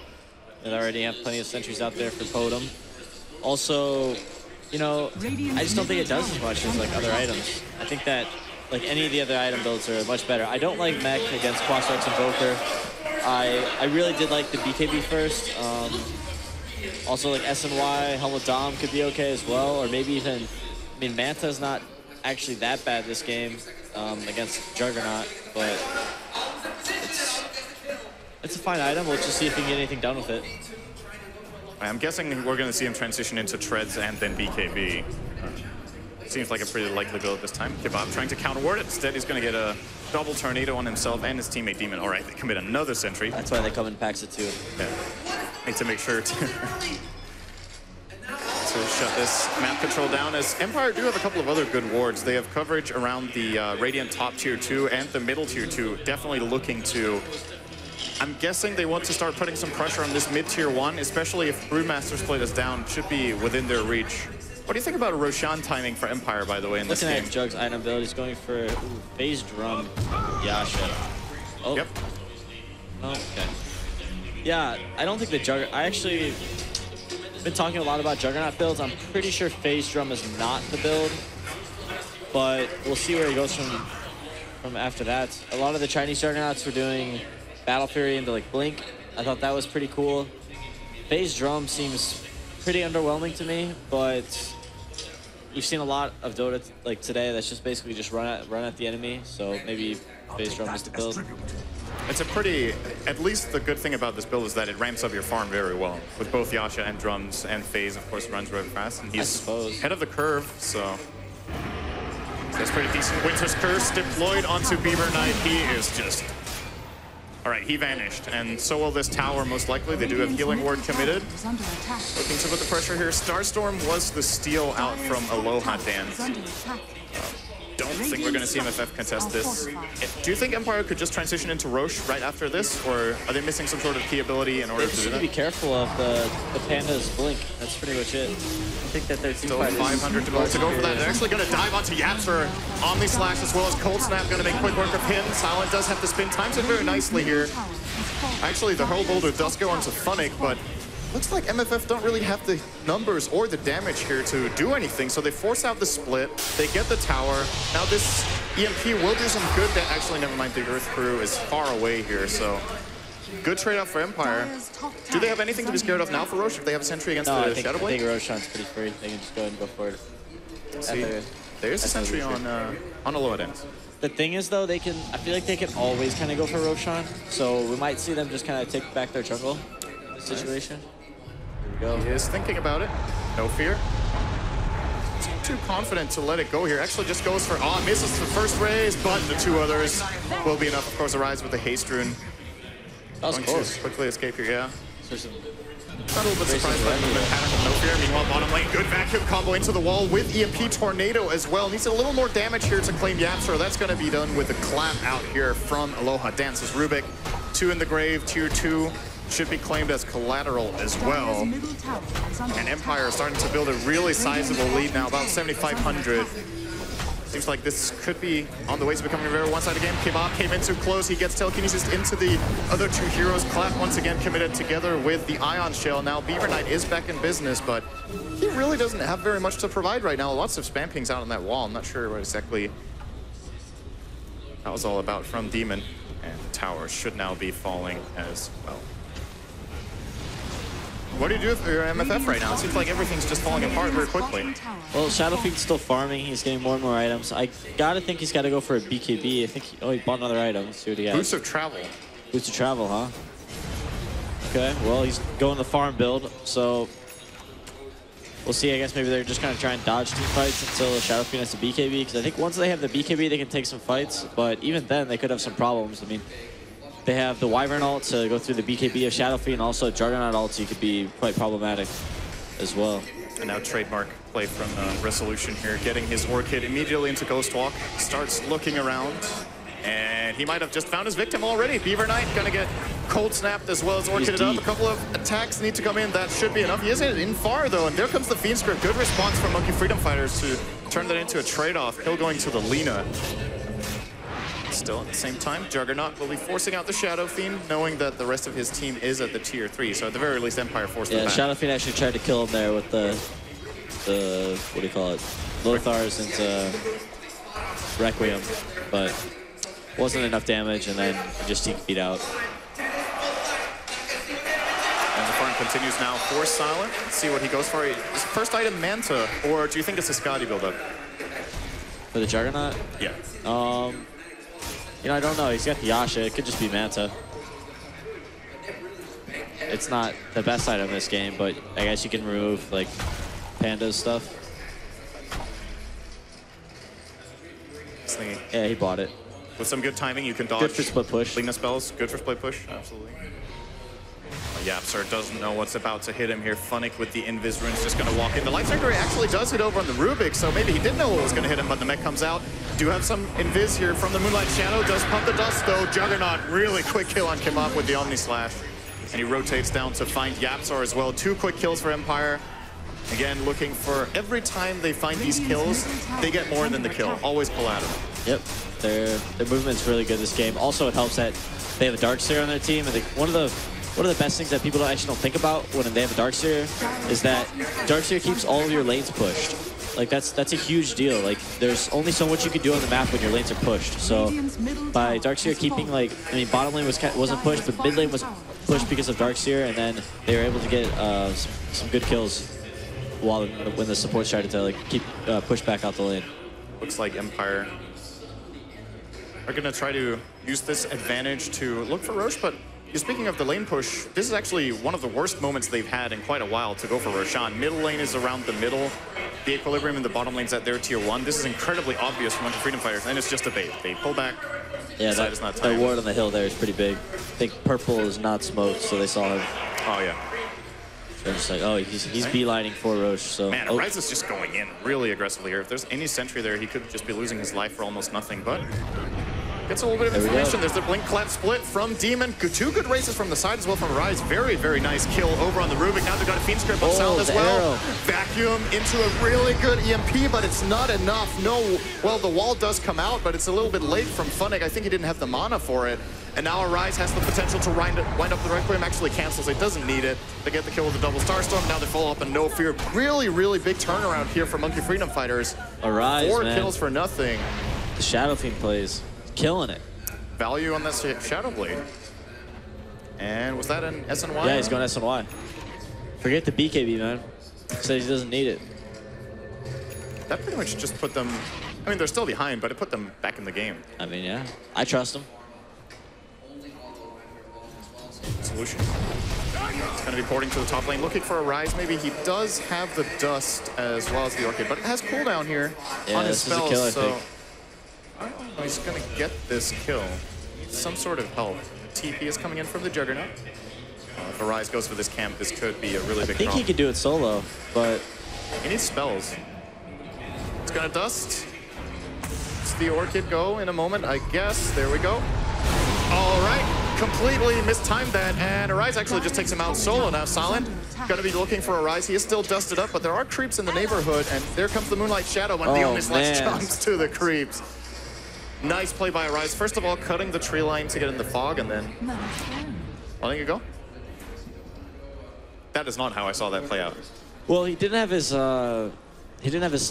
They already have plenty of sentries out there for Podem. Also, you know, I just don't think it does as much as like other items. I think that like any of the other item builds are much better. I don't like mech against Quasark's Invoker. I really did like the BKB first. Also like SNY, Helmut Dom could be okay as well, or maybe even, I mean, Manta's not actually that bad this game against Juggernaut, but it's a fine item. We'll just see if we can get anything done with it. I'm guessing we're going to see him transition into Treads and then BKB. Seems like a pretty likely build this time. Kebab trying to counterward it. Instead, he's going to get a double tornado on himself and his teammate Demon. All right, they commit another sentry. That's why they come in packs of 2. Yeah. Need to make sure to shut this map control down, as Empire do have a couple of other good wards. They have coverage around the Radiant top tier 2 and the middle tier 2. Definitely looking to... I'm guessing they want to start putting some pressure on this mid tier 1, especially if Brewmaster split is down. Should be within their reach. What do you think about Roshan timing for Empire, by the way, in this game? Looking at Jug's item build, he's going for phase drum Yasha. Oh. Yep. Okay. Yeah, I don't think the Juggernaut... I actually been talking a lot about Juggernaut builds. I'm pretty sure phase drum is not the build, but we'll see where he goes from after that. A lot of the Chinese Juggernauts were doing Battle Fury into like Blink. I thought that was pretty cool. Phase drum seems pretty underwhelming to me, but we've seen a lot of Dota like today that's just basically just run at the enemy, so maybe phase drum is the build. It's a pretty, at least the good thing about this build is that it ramps up your farm very well. With both Yasha and drums, and FaZe, of course, runs very fast. And he's head of the curve, so that's pretty decent. Winter's Curse deployed onto Beaver Knight. He is just... All right, he vanished, and so will this tower most likely. They do have Healing Ward committed. Looking to put the pressure here. Starstorm was the steal out from Aloha Dance. Don't think we're going to see MFF contest this. Do you think Empire could just transition into Roche right after this, or are they missing some sort of key ability in order to do that? They just need to be careful of the Panda's Blink. That's pretty much it. I think that they're still 500 to go for that. They're actually going to dive onto Yapster. Omni Slash as well as Cold Snap going to make quick work of him. Silent does have to spin. Times it very nicely here. Actually, the Hurl Boulder does go onto Funnick, but looks like MFF don't really have the numbers or the damage here to do anything, so they force out the split. They get the tower. Now this EMP will do some good. Actually, never mind, the Earth Crew is far away here, so good trade-off for Empire. Do they have anything to be scared of now for Roche if they have a sentry against the Shadow Blade? I think Roshan's pretty free. They can just go ahead and go for it. See, there's a sentry on Aloha Dance. The thing is, though, I feel like they can always kind of go for Roshan, so we might see them just kind of take back their jungle in this situation. He is thinking about it. No fear. too confident to let it go here. Actually just goes for, misses the first raise, but the two others will be enough. Of course, Arise with the haste rune. That was close. Quickly escape here, yeah. Not a little bit surprised by the movement pattern of No Fear. Meanwhile, bottom lane, good vacuum combo into the wall with EMP Tornado as well. Needs a little more damage here to claim YapzOr. That's going to be done with a clap out here from Aloha Dances Rubik. 2 in the grave, tier 2 should be claimed as collateral as well. And Empire is starting to build a really sizable lead now, about 7,500. Seems like this could be on the way to becoming a very one-sided game. Kebab came in too close. He gets telekinesis into the other two heroes. Clap once again committed together with the Ion Shell. Now Beaver Knight is back in business, but he really doesn't have very much to provide right now. Lots of spam pings out on that wall. I'm not sure what exactly that was all about from Demon. And the tower should now be falling as well. What do you do with your MFF right now? It seems like everything's just falling apart very quickly. Well, Shadowfiend's still farming. He's getting more and more items. I gotta think he's gotta go for a BKB. I think he bought another item. Let's see what he has. Boost of Travel. Boost of Travel, huh? Okay, well, he's going the farm build, so we'll see. I guess maybe they're just kind of trying to dodge team fights until Shadowfiend has the BKB, because I think once they have the BKB, they can take some fights, but even then, they could have some problems. I mean, they have the Wyvern ult to go through the BKB of Shadowfiend, and also Juggernaut ult, so you could be quite problematic as well. And now trademark play from Resolution here, getting his Orchid immediately into Ghost Walk, starts looking around, and he might have just found his victim already. Beaver Knight gonna get cold snapped as well as Orchided up. A couple of attacks need to come in. That should be enough. He isn't in far though, and there comes the Fiend Script. Good response from Monkey Freedom Fighters to turn that into a trade-off. Kill going to the Lina. Still, at the same time, Juggernaut will be forcing out the Shadow Fiend, knowing that the rest of his team is at the tier 3. So at the very least, Empire forced them back. Shadow Fiend actually tried to kill him there with the what do you call it? Lothars into Requiem, but wasn't enough damage, and then just he beat out. And the farm continues now for Silent. Let's see what he goes for. Is first item Manta, or do you think it's a Scotty build-up? For the Juggernaut? Yeah. You know, I don't know. He's got the Yasha. It could just be Manta. It's not the best item in this game, but I guess you can remove, like, Panda's stuff. Yeah, he bought it. With some good timing, you can dodge. Good for split push. Lina spells, good for split push, absolutely. YapzOr doesn't know what's about to hit him here. Funnick with the Invis runes just gonna walk in. The Light Secretary actually does hit over on the Rubik, so maybe he didn't know what was gonna hit him, but the mech comes out. Do have some Invis here from the Moonlight Shadow. Does pump the dust though. Juggernaut, really quick kill on Kebab with the Omni Slash. And he rotates down to find YapzOr as well. 2 quick kills for Empire. Again, looking for every time they find these kills, they get more than the kill. Always collateral. Yep, their movement's really good this game. Also, it helps that they have a Darkseer on their team. And one of the best things that people actually don't think about when they have a Darkseer is that Darkseer keeps all of your lanes pushed. Like that's a huge deal. Like there's only so much you can do on the map when your lanes are pushed. So by Darkseer keeping, like, I mean, bottom lane wasn't pushed, but mid lane was pushed because of Darkseer, and then they were able to get some good kills while when the supports tried to like keep push back out the lane. Looks like Empire are gonna try to use this advantage to look for Roche, but speaking of the lane push, this is actually one of the worst moments they've had in quite a while to go for Roshan. Middle lane is around the middle. The equilibrium in the bottom lane's at their tier 1. This is incredibly obvious from Freedom Fighters, and it's just a bait. They pull back. Yeah, that ward on the hill there is pretty big. I think purple is not smoked, so they saw him. Oh, yeah. They're just like, oh, he's beelining for Roche. So man, Rise is just going in really aggressively here. If there's any sentry there, he could just be losing his life for almost nothing, but gets a little bit of information. There's the blink clap split from Demon. 2 good races from the side as well from Rise. Very, very nice kill over on the Rubik. Now they've got a Fiend Script on Sound as well. Arrow. Vacuum into a really good EMP, but it's not enough. No, well, the wall does come out, but it's a little bit late from Funnick. I think he didn't have the mana for it. And now Rise has the potential to wind up the Requiem. Actually cancels. It doesn't need it. They get the kill with the double Starstorm. Now they follow up and No Fear. Really, really big turnaround here for Monkey Freedom Fighters. Arise, 4 kills for nothing. The Shadow Fiend plays. Killing it. Value on that Shadow Blade. And was that an SNY? Yeah, he's going SNY. Forget the BKB, man. Says he doesn't need it. That pretty much just put them, I mean, they're still behind, but it put them back in the game. I mean, yeah. I trust him. It's Resolution. It's going to be porting to the top lane, looking for a Rise. Maybe he does have the Dust as well as the Orchid, but it has cooldown here on his spells, kill, so I don't know, he's going to get this kill. Needs some sort of help. TP is coming in from the Juggernaut. If a Rise goes for this camp, this could be a really big I think he could do it solo, but he needs spells. It's going to Dust. Does the Orchid go in a moment? I guess. There we go. All right. Completely mistimed that, and Arise actually just takes him out solo now. Silent, gonna be looking for Arise. He is still dusted up, but there are creeps in the neighborhood, and there comes the Moonlight Shadow when the only slash jumps to the creeps. Nice play by Arise. First of all, cutting the tree line to get in the fog, and then letting it go. That is not how I saw that play out. Well, he didn't have his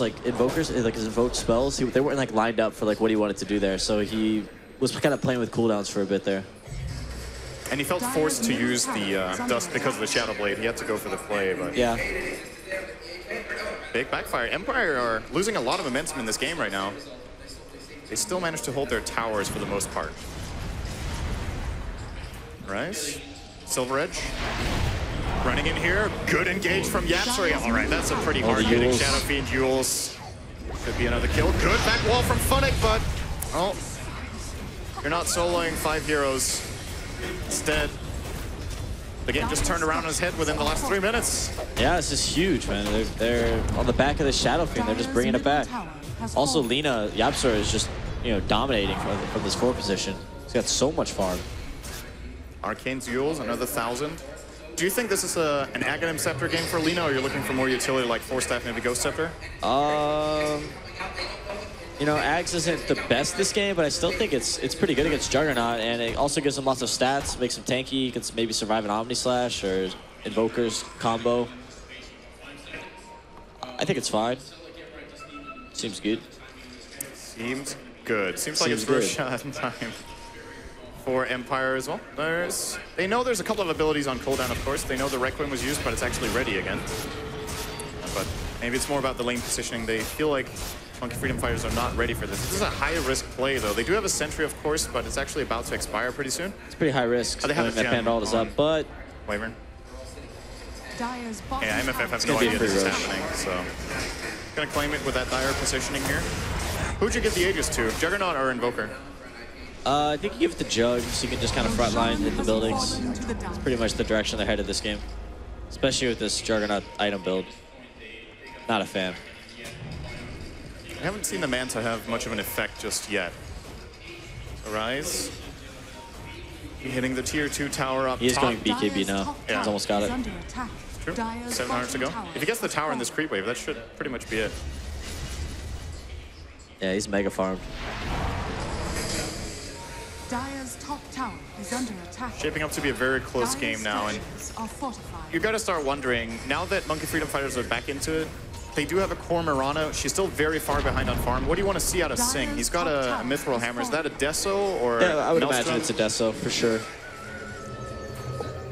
like invokers, like his invoked spells. They weren't like lined up for like what he wanted to do there, so he was kind of playing with cooldowns for a bit there. And he felt forced to use the Dust because of the Shadow Blade. He had to go for the play, but yeah. Big backfire. Empire are losing a lot of momentum in this game right now. They still manage to hold their towers for the most part. Rise, Silver Edge, running in here. Good engage from Yapsuri. All right, that's a pretty hard hitting Shadow Fiend. Jules could be another kill. Good back wall from Funnick, but oh, you're not soloing 5 heroes. Instead, the game just turned around on his head within the last 3 minutes. Yeah, this is huge, man. They're on the back of the Shadow Fiend. They're just bringing it back. Also, Lina, Yapsura is just, dominating from this 4 position. He's got so much farm. Arcane Jules, another 1,000. Do you think this is an Aghanim Scepter game for Lina, or you're looking for more utility like Force Staff, maybe Ghost Scepter? Ags isn't the best this game, but I still think it's pretty good against Juggernaut, and it also gives him lots of stats, makes him tanky. He can maybe survive an Omni Slash or Invokers combo. I think it's fine. Seems good. Seems good. Seems like it's first shot in time for Empire as well. They know there's a couple of abilities on cooldown, of course. They know the Requiem was used, but it's actually ready again. But maybe it's more about the lane positioning. They feel like Monkey Freedom Fighters are not ready for this. This is a high-risk play, though. They do have a Sentry, of course, but it's actually about to expire pretty soon. It's pretty high risk. They have that Pandalt is up, but Wyvern. Yeah, MFF has no idea this is happening, so gonna claim it with that dire positioning here. Who'd you give the Aegis to? Juggernaut or Invoker? I think you give it to Jug, so you can just kind of frontline hit the buildings. It's pretty much the direction they're headed this game, especially with this Juggernaut item build. Not a fan. I haven't seen the Manta have much of an effect just yet. Arise. Hitting the tier 2 tower up top. He is going BKB now. Yeah. He's almost got it. True. 700 to go. If he gets the tower in this creep wave, that should pretty much be it. Yeah, he's mega farmed. Dire's top tower is under attack. Shaping up to be a very close game now, and you got to start wondering, now that Monkey Freedom Fighters are back into it, they do have a core Mirana. She's still very far behind on farm. What do you want to see out of Sing? He's got a Mithril Hammer. Is that a Deso or yeah, I would Maelstrom? imagine it's a Deso for sure.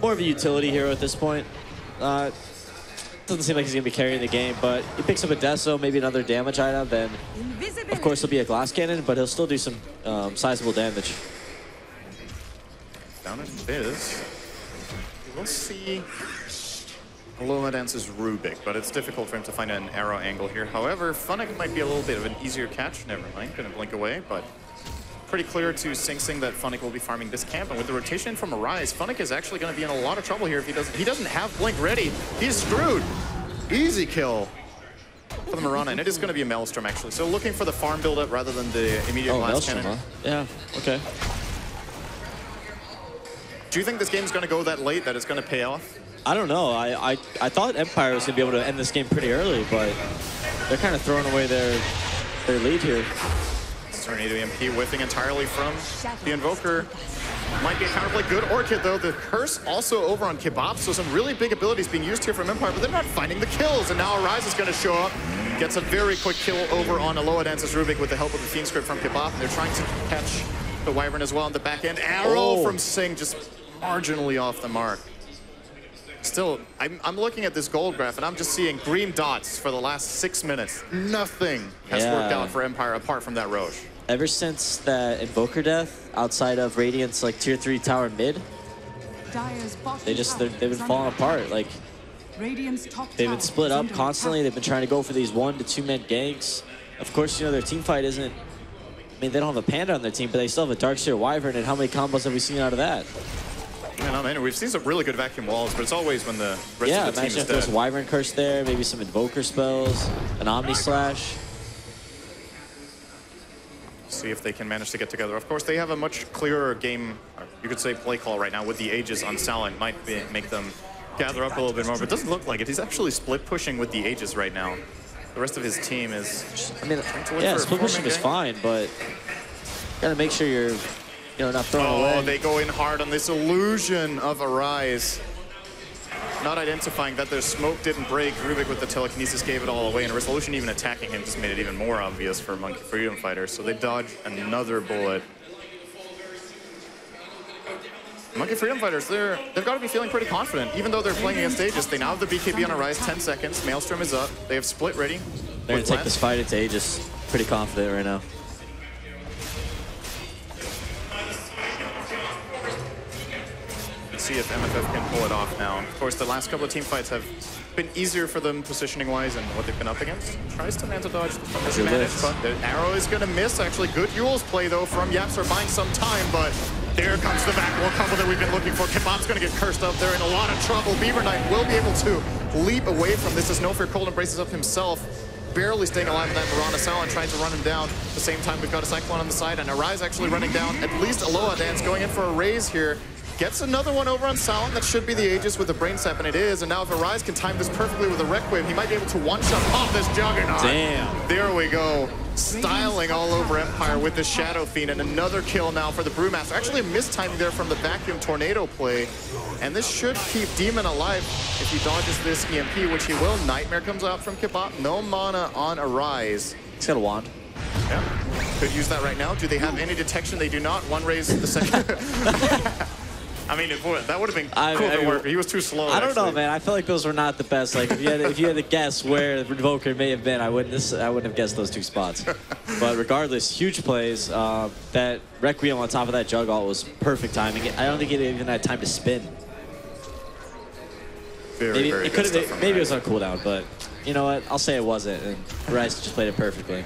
More of a utility hero at this point. Doesn't seem like he's going to be carrying the game, but he picks up a Deso, maybe another damage item, then of course he'll be a Glass Cannon, but he'll still do some sizable damage. Down in Biz. We'll see. Alola Dance's Rubik, but it's difficult for him to find an arrow angle here. However, Funnick might be a little bit of an easier catch. Never mind, gonna blink away, but pretty clear to Sing that Funnick will be farming this camp. And with the rotation from Arise, Funnick is actually gonna be in a lot of trouble here if he doesn't. He doesn't have blink ready. He's screwed. Easy kill for the Mirana, and it is gonna be a Maelstrom actually. So looking for the farm build-up rather than the immediate Glass Cannon. Huh? Yeah, okay. Do you think this game's gonna go that late that it's gonna pay off? I don't know. I thought Empire was going to be able to end this game pretty early, but they're kind of throwing away their lead here. Tornado EMP whiffing entirely from the Invoker. Might be a counterplay. Good Orchid, though. The Curse also over on Kebab, so some really big abilities being used here from Empire, but they're not finding the kills, and now Arise is going to show up. Gets a very quick kill over on Aloha Dance's Rubik with the help of the Fiend Script from Kebab, and they're trying to catch the Wyvern as well on the back end. Arrow from Sing just marginally off the mark. Still, I'm looking at this gold graph, and I'm just seeing green dots for the last 6 minutes. Nothing has worked out for Empire apart from that Roche. Ever since that Invoker death, outside of Radiant's like tier 3 tower mid, they've been falling apart. Like, they've been split up constantly. They've been trying to go for these 1 to 2 man ganks. Of course, you know, their team fight isn't, I mean, they don't have a Panda on their team, but they still have a Darkseer Wyvern, and how many combos have we seen out of that? I mean, we've seen some really good vacuum walls, but it's always when the rest of the team is dead. Yeah, imagine if there's Wyvern Curse there, maybe some Invoker spells, an Omni Slash. See if they can manage to get together. Of course, they have a much clearer game, or you could say play call right now with the Aegis on Salin. Might make them gather up a little bit more, but it doesn't look like it. He's actually split pushing with the Aegis right now. The rest of his team is, I mean, yeah, split pushing is fine, but gotta make sure you're, you know, not throwing away. Oh, they go in hard on this illusion of Arise. Not identifying that their smoke didn't break. Rubik with the telekinesis gave it all away, and Resolution even attacking him just made it even more obvious for Monkey Freedom Fighters. So they dodge another bullet. Monkey Freedom Fighters, they've got to be feeling pretty confident. Even though they're playing against Aegis, they now have the BKB on Arise, 10 seconds. Maelstrom is up. They have split ready. They're going to take this fight into Aegis. Pretty confident right now. See if MFF can pull it off now. Of course, the last couple of team fights have been easier for them positioning-wise and what they've been up against. Tries to Manta dodge the disadvantage, but the arrow is going to miss. Actually, good Yule's play, though, from Yapster, buying some time, but there comes the backdoor combo that we've been looking for. Kebab's going to get cursed up. They're in a lot of trouble. Beaver Knight will be able to leap away from this as No Fear Cold embraces up himself. Barely staying alive in that Mirana. Salin trying to run him down. At the same time, we've got a Cyclone on the side, and Arise actually running down. At least Aloha Dance going in for a raise here. Gets another one over on Salin. That should be the Aegis with the Brain Sap, and it is. And now if Arise can time this perfectly with a Wreck Wave, he might be able to one-shot off this Juggernaut. Damn. There we go. Styling all over Empire with the Shadow Fiend, and another kill now for the Brewmaster. Actually a mistiming there from the Vacuum Tornado play. And this should keep Demon alive if he dodges this EMP, which he will. Nightmare comes out from Kebab. No mana on Arise. He's got a wand. Yeah, could use that right now. Do they have any detection? They do not. One raise the second. I mean, that would have been cool to work. He was too slow. I don't know, man. I feel like those were not the best. Like, if you had to guess where the Invoker may have been, I wouldn't have guessed those 2 spots. But regardless, huge plays. That Requiem on top of that Jugalt was perfect timing. I don't think it even had time to spin. Maybe it was on cooldown, but you know what? I'll say it wasn't, and Rice just played it perfectly.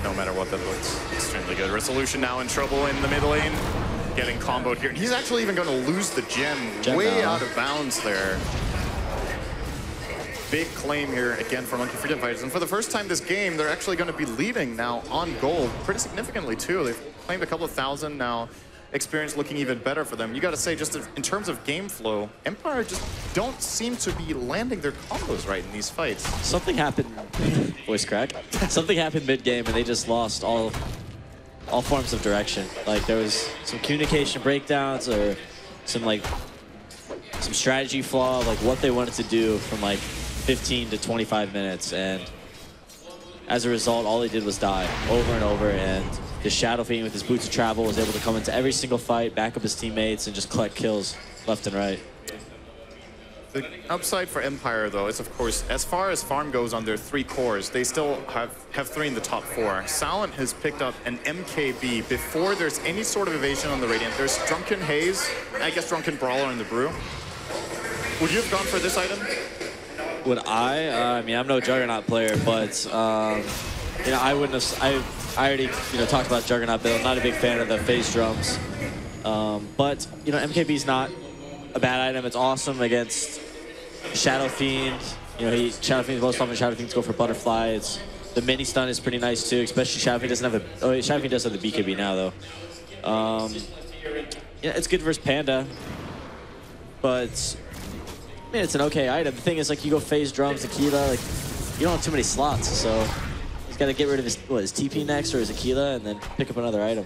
No matter what, that looks extremely good. Resolution now in trouble in the mid lane. Getting comboed here. He's actually even going to lose the gem way out of bounds there. Big claim here again for Monkey Freedom Fighters. And for the first time this game, they're actually going to be leading now on gold pretty significantly too. They've claimed a couple of thousand now. Experience looking even better for them. You got to say, just in terms of game flow, Empire just don't seem to be landing their combos right in these fights. Something happened, voice crack. Something happened mid-game and they just lost all forms of direction. Like there was some communication breakdowns or some strategy flaw, like what they wanted to do from like 15 to 25 minutes, and as a result, all they did was die over and over, and the Shadow Fiend with his boots of travel was able to come into every single fight, back up his teammates, and just collect kills left and right. The upside for Empire, though, is, of course, as far as farm goes on their 3 cores, they still have 3 in the top 4. Salin has picked up an MKB before there's any sort of evasion on the Radiant. There's Drunken Haze, I guess Drunken Brawler in the Brew. Would you have gone for this item? Would I? I mean, I'm no Juggernaut player, but you know, I wouldn't have. I already talked about Juggernaut build. Not a big fan of the phase drums, but you know, MKB is not a bad item. It's awesome against Shadow Fiend. You know, Shadow Fiend's most often Shadow Fiends go for Butterfly. The mini stun is pretty nice too, especially Shadow Fiend doesn't have a. Oh, Shadow Fiend does have the BKB now though. Yeah, it's good versus Panda, but I mean, it's an okay item. The thing is, like, you go phase drums, Aquila, like, you don't have too many slots, so he's got to get rid of his TP next or his Aquila and then pick up another item.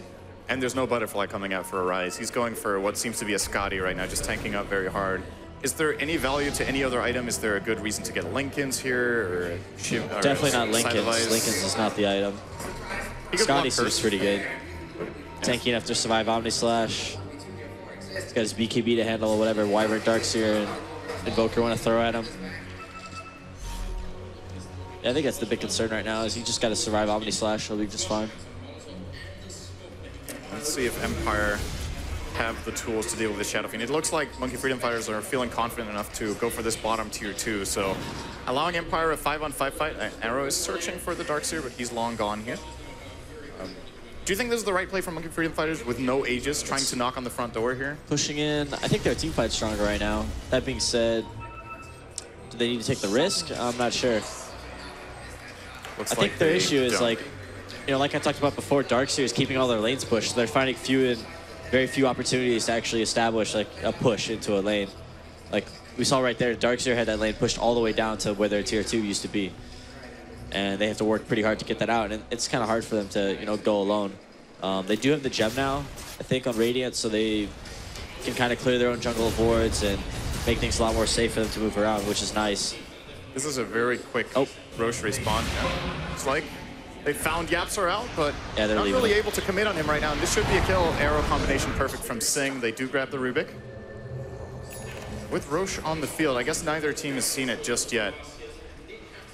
And there's no Butterfly coming out for Arise. He's going for what seems to be a Scotty right now, just tanking up very hard. Is there any value to any other item? Is there a good reason to get Linken's here? Or definitely not Linken's. Linken's is not the item. Scotty seems pretty good. Yeah. Tanky enough to survive Omni Slash. He's got his BKB to handle whatever Wyvern Darkseer and Invoker want to throw at him. Yeah, I think that's the big concern right now, is he just got to survive Omni Slash. He'll be just fine. Let's see if Empire have the tools to deal with the Shadow Fiend. It looks like Monkey Freedom Fighters are feeling confident enough to go for this bottom tier 2. So allowing Empire a 5-on-5 fight. Arrow is searching for the Darkseer, but he's long gone here. Do you think this is the right play for Monkey Freedom Fighters with no Aegis trying to knock on the front door here? Pushing in. I think their team fight's stronger right now. That being said, do they need to take the risk? I'm not sure. I think their issue is like, you know, like I talked about before, Darkseer is keeping all their lanes pushed. So they're finding very few opportunities to actually establish like a push into a lane. Like we saw right there, Darkseer had that lane pushed all the way down to where their tier 2 used to be. And they have to work pretty hard to get that out. And it's kind of hard for them to, you know, go alone. They do have the gem now, I think, on Radiant, so they can kind of clear their own jungle of wards and make things a lot more safe for them to move around, which is nice. This is a very quick Roche respawn. It's like they found YapzOr out, but yeah, they're not really able to commit on him right now. And this should be a kill. Arrow combination perfect from Sing. They do grab the Rubik. With Roche on the field, I guess neither team has seen it just yet.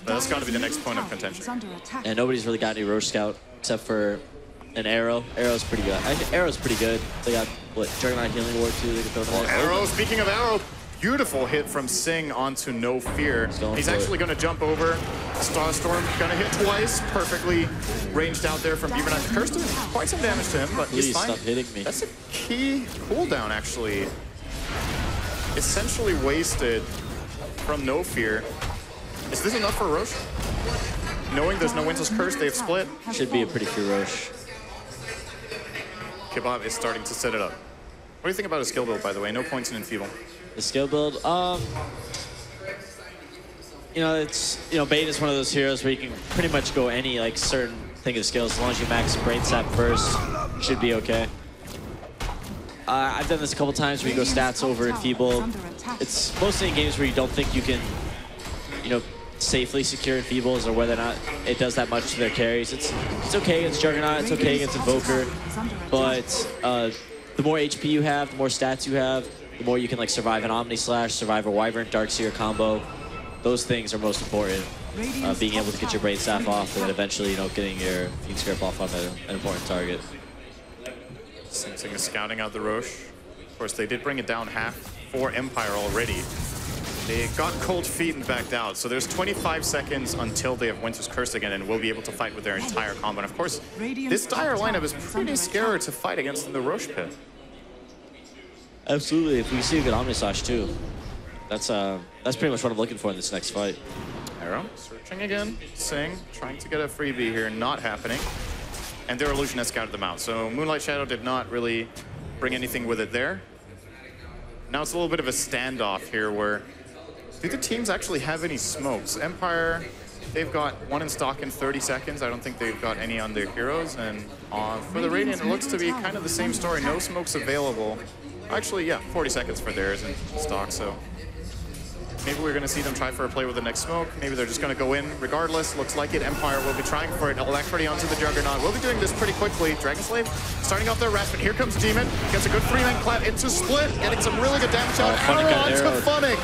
But that's got to be the next point of contention. And nobody's really got any Roche Scout except for an Arrow. Arrow's pretty good. I think Arrow's pretty good. They got, what, Juggernaut Healing Ward too. They can throw that. Arrow, speaking of Arrow, beautiful hit from Sing onto No Fear. He's actually going to jump over. Starstorm going to hit twice. Perfectly ranged out there from Demon Knight. Curse did quite some damage to him, but he's fine. Stop hitting me. That's a key cooldown, actually. Essentially wasted from No Fear. Is this enough for Roche? Knowing there's no Winter's Curse, they've split. Should be a pretty free Roche. Kebab is starting to set it up. What do you think about his skill build, by the way? No points in Enfeeble. The skill build, you know, Bane is one of those heroes where you can pretty much go any like certain thing of skills. As long as you max Brain Sap first, should be okay. I've done this a couple times where you go stats over Enfeeble. It's mostly in games where you don't think you can, you know, safely secure Enfeebles or whether or not it does that much to their carries. It's okay against Juggernaut, it's okay against Invoker, but the more HP you have, the more stats you have, the more you can like survive an Omni Slash, survive a Wyvern Darkseer combo. Those things are most important. Being able to get your Brain Staff off and then eventually, you know, getting your Fiend's Grip off on an important target. Sing is scouting out the Roche. Of course, they did bring it down half for Empire already. They got cold feet and backed out, so there's 25 seconds until they have Winter's Curse again and will be able to fight with their entire combo. And of course, this dire lineup is pretty scary to fight against in the Roche pit. Absolutely, if we see a good Omni Slash too. That's pretty much what I'm looking for in this next fight. Arrow searching again. Sing trying to get a freebie here, not happening. And their illusion has scouted them out. So Moonlight Shadow did not really bring anything with it there. Now it's a little bit of a standoff here where do the teams actually have any smokes? Empire, they've got one in stock in 30 seconds. I don't think they've got any on their heroes. And for the Radiant, it looks to be kind of the same story. No smokes available. Actually, yeah, 40 seconds for theirs in stock, so maybe we're going to see them try for a play with the next smoke. Maybe they're just going to go in regardless. Looks like it. Empire will be trying for it. Alacrity onto the Juggernaut. We'll be doing this pretty quickly. Dragonslave starting off their rest, but here comes Demon. Gets a good three-man clap into Split. Getting some really good damage out. Arrow onto Funnick.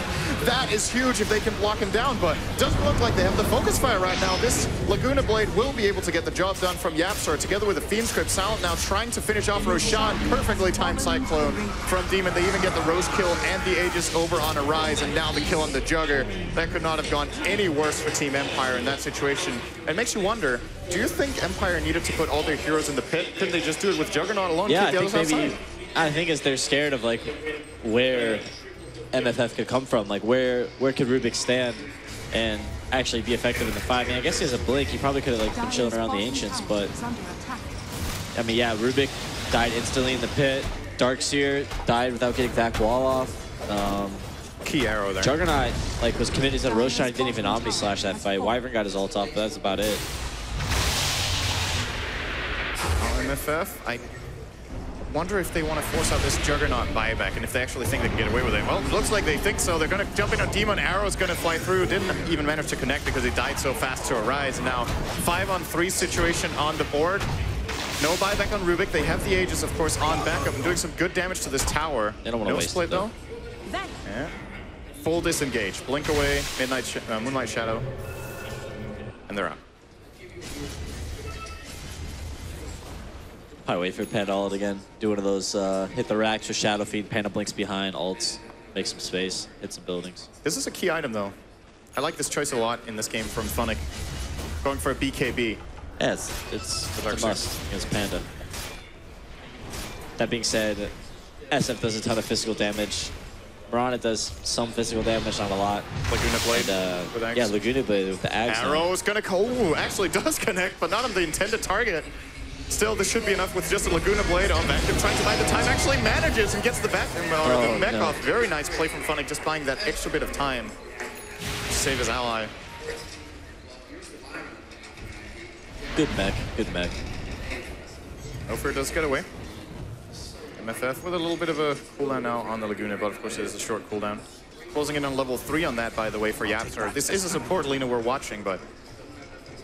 That is huge if they can block him down, but doesn't look like they have the focus fire right now. This Laguna Blade will be able to get the job done from YapzOr together with the Fiend's Grip. Silent now trying to finish off Roshan. Perfectly timed Cyclone from Demon. They even get the Rose kill and the Aegis over on Arise, and now the kill on the Jugger. That could not have gone any worse for Team Empire in that situation. It makes you wonder, do you think Empire needed to put all their heroes in the pit? Couldn't they just do it with Juggernaut alone? Yeah, I think it's they're scared of like where MFF could come from. Like where could Rubik stand and actually be effective in the fight? I mean, I guess he has a blink. He probably could have like been chilling around the Ancients, but I mean, yeah, Rubik died instantly in the pit. Darkseer died without getting back wall off. Key arrow there. Juggernaut like was committed to the Roshan, didn't even Omni Slash that fight. Wyvern got his ult off, but that's about it. MFF, I wonder if they want to force out this Juggernaut buyback and if they actually think they can get away with it. Well, it looks like they think so. They're going to jump in on Demon. Arrow's going to fly through. Didn't even manage to connect because he died so fast to Arise. Now 5-on-3 situation on the board. No buyback on Rubik. They have the Aegis, of course, on backup and doing some good damage to this tower. They don't want to waste split it, though. Yeah. Full disengage. Blink away. Moonlight Shadow. And they're out. Probably wait for Panda ult again. Do one of those hit the racks with Shadow Fiend, Panda blinks behind, ults, make some space, hit some buildings. This is a key item, though. I like this choice a lot in this game from Funnick. Going for a BKB. Yeah, it's a must against Panda. That being said, SF does a ton of physical damage. Mirana does some physical damage, not a lot. Laguna Blade with Axe. Yeah, Laguna Blade with the Axe. Arrow's gonna go. Actually does connect, but not on the intended target. Still, this should be enough with just a Laguna Blade on Vacuum. Trying to buy the time, actually manages and gets the Vacuum or the mech off. Very nice play from Funnick, just buying that extra bit of time to save his ally. Good mech, good mech. Ofer does get away. MFF with a little bit of a cooldown now on the Laguna, but of course it is a short cooldown. Closing in on level 3 on that, by the way, for Yapster. This is a support Lina we're watching, but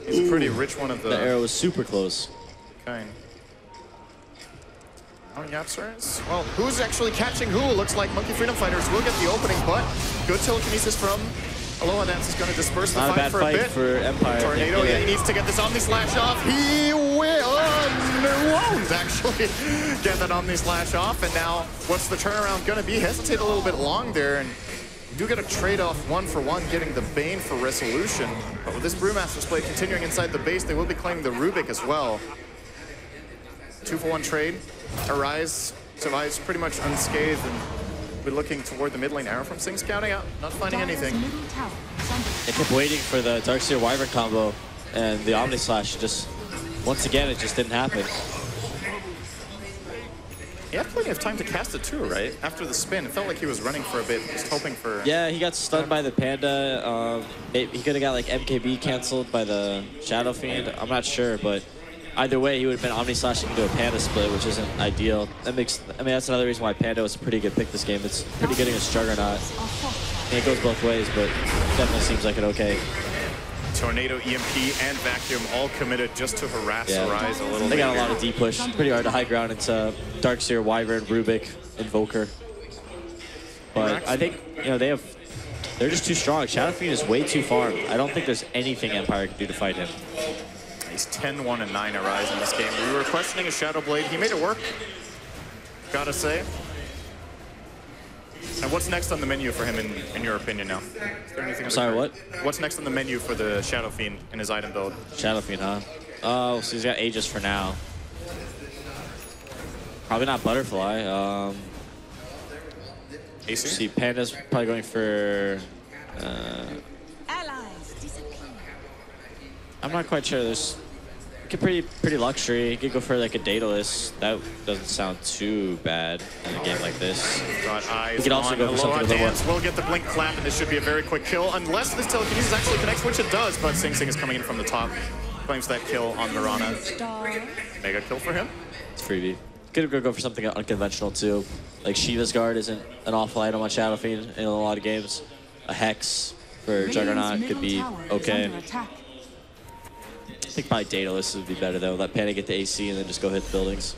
he's a pretty rich one of the... The arrow was super close. Okay. Now Yapster is... Well, who's actually catching who? Looks like Monkey Freedom Fighters will get the opening, but good telekinesis from Aloha Dance is going to disperse the fight for a bit. For Empire. Tornado, yeah, he needs to get this Omni Slash off. He will, won't actually get that Omni Slash off. And now, what's the turnaround going to be? Hesitate a little bit long there, and you do get a trade-off 1-for-1, getting the Bane for Resolution. But with this Brewmaster's play continuing inside the base, they will be claiming the Rubik as well. 2-for-1 trade. Arise survives pretty much unscathed, and we're looking toward the mid lane. Arrow from Sing scouting out, not finding anything. They kept waiting for the Darkseer Wyvern combo, and the Omni Slash just, once again, it just didn't happen. He had plenty of time to cast it too, right? After the spin, it felt like he was running for a bit, just hoping for... Yeah, he got stunned by the Panda. He could have got like MKB canceled by the Shadow Fiend. I'm not sure, but either way, he would have been Omni Slashing into a Panda split, which isn't ideal. That makes, I mean, that's another reason why Panda was a pretty good pick this game. It's pretty good against Juggernaut. And it goes both ways, but definitely seems like an okay. Tornado, EMP, and Vacuum all committed just to harass Arise a little bit. They got a lot of D push. Pretty hard to high ground into Darkseer, Wyvern, Rubik, Invoker. But I think, you know, they're just too strong. Shadow Fiend is way too farmed. I don't think there's anything Empire can do to fight him. He's 10-1 and 9 Arise in this game. We were questioning a Shadow Blade. He made it work, gotta say. And what's next on the menu for him, in your opinion, now? Is there anything Sorry, what? What's next on the menu for the Shadow Fiend in his item build? Shadow Fiend, huh? Oh, so he's got Aegis for now. Probably not Butterfly. AC? See, Panda's probably going for... I'm not quite sure. There's pretty luxury. You could go for like a Daedalus. That doesn't sound too bad in a game like this. Got eyes. You could also go for something a little more. Will get the blink clap, and this should be a very quick kill, unless this telekinesis actually connects, which it does. But Sing Sing is coming in from the top, claims that kill on Mirana. Mega kill for him. It's freebie. Could go for something unconventional too. Like Shiva's Guard isn't an awful item on Shadow Fiend in a lot of games. A Hex for Juggernaut could be okay. I think probably Daedalus would be better though. Let Panda get the AC and then just go hit the buildings.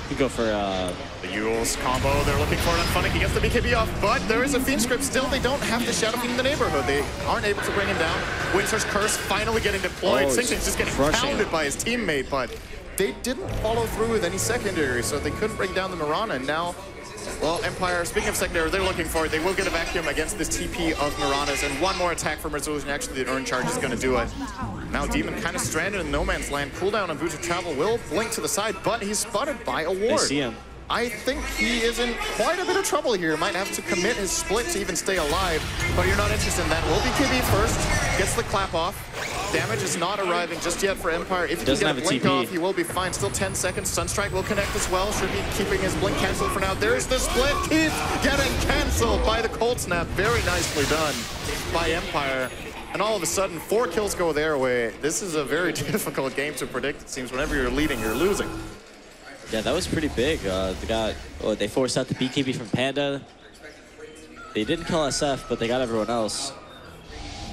You could go for the Yules combo. They're looking for it on Funnick. He gets the BKB off, but there is a Fiend script still. They don't have the Shadow Fiend in the neighborhood. They aren't able to bring him down. Winter's Curse finally getting deployed. Sing Sing's just getting pounded by his teammate, but they didn't follow through with any secondary, so they couldn't bring down the Mirana. And now, well, Empire, speaking of secondary, they're looking for it. They will get a Vacuum against this TP of Mirana's, and one more attack from Resolution. Actually, the Urn Charge is going to do it. Now Demon kind of stranded in no man's land. Cooldown on Boots of Travel will blink to the side, but he's spotted by a ward. They see him. I think he is in quite a bit of trouble here. Might have to commit his split to even stay alive, but you're not interested in that. Will be KB first, gets the clap off. Damage is not arriving just yet for Empire. If he can get a blink off, he will be fine. Still 10 seconds. Sunstrike will connect as well. Should be keeping his blink canceled for now. There's the split. Keeps getting canceled by the Cold Snap. Very nicely done by Empire. And all of a sudden, 4 kills go their way. This is a very difficult game to predict. It seems whenever you're leading, you're losing. Yeah, that was pretty big. They forced out the BKB from Panda. They didn't kill SF, but they got everyone else.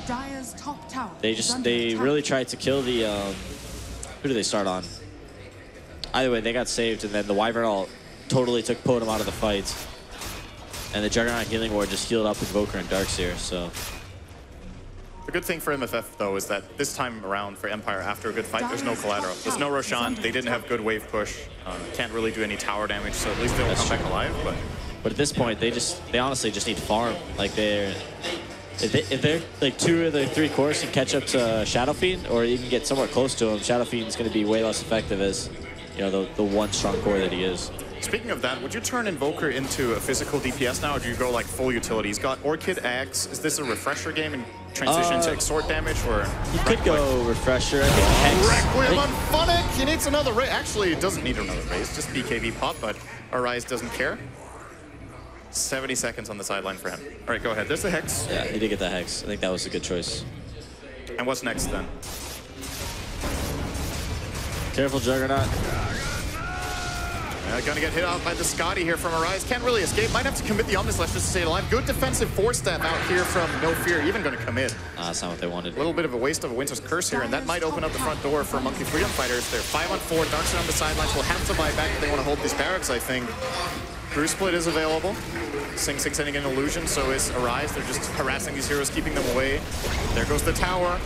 Dire's top tower. They really tried to kill the who do they start on? Either way, they got saved, and then the Wyvern ult totally took Podem out of the fight. And the Juggernaut healing ward just healed up Invoker and Darkseer, so The good thing for MFF, though, is that this time around for Empire, after a good fight, there's no collateral. There's no Roshan. They didn't have good wave push. Can't really do any tower damage, so at least they'll come back alive. But at this point, they honestly just need farm. Like if they're like 2 of the 3 cores can catch up to Shadow Fiend, or you can get somewhat close to him, Shadow Fiend's going to be way less effective as, you know, the one strong core that he is. Speaking of that, would you turn Invoker into a physical DPS now, or do you go like full utility? He's got Orchid, Axe. Is this a refresher game and transition to exort damage, or? You could go refresher. I think Hex. Requiem on Funnick! He needs another raise. Actually, he doesn't need another raise, just BKB pop, but Arise doesn't care. 70 seconds on the sideline for him. All right, go ahead. There's the Hex. Yeah, he did get that Hex. I think that was a good choice. And what's next then? Careful, Juggernaut. Gonna get hit off by the Scotty here from Arise. Can't really escape. Might have to commit the Omnislash just to stay alive. Good defensive 4-step out here from No Fear. Even gonna commit. That's not what they wanted. A little bit of a waste of a Winter's Curse here, and that might open up the front door for Monkey Freedom Fighters. They're 5-on-4. Darkseid on the sidelines will have to buy back if they want to hold these barracks, I think. Crew Split is available. Sing Sing sending an illusion, so is Arise. They're just harassing these heroes, keeping them away. There goes the tower.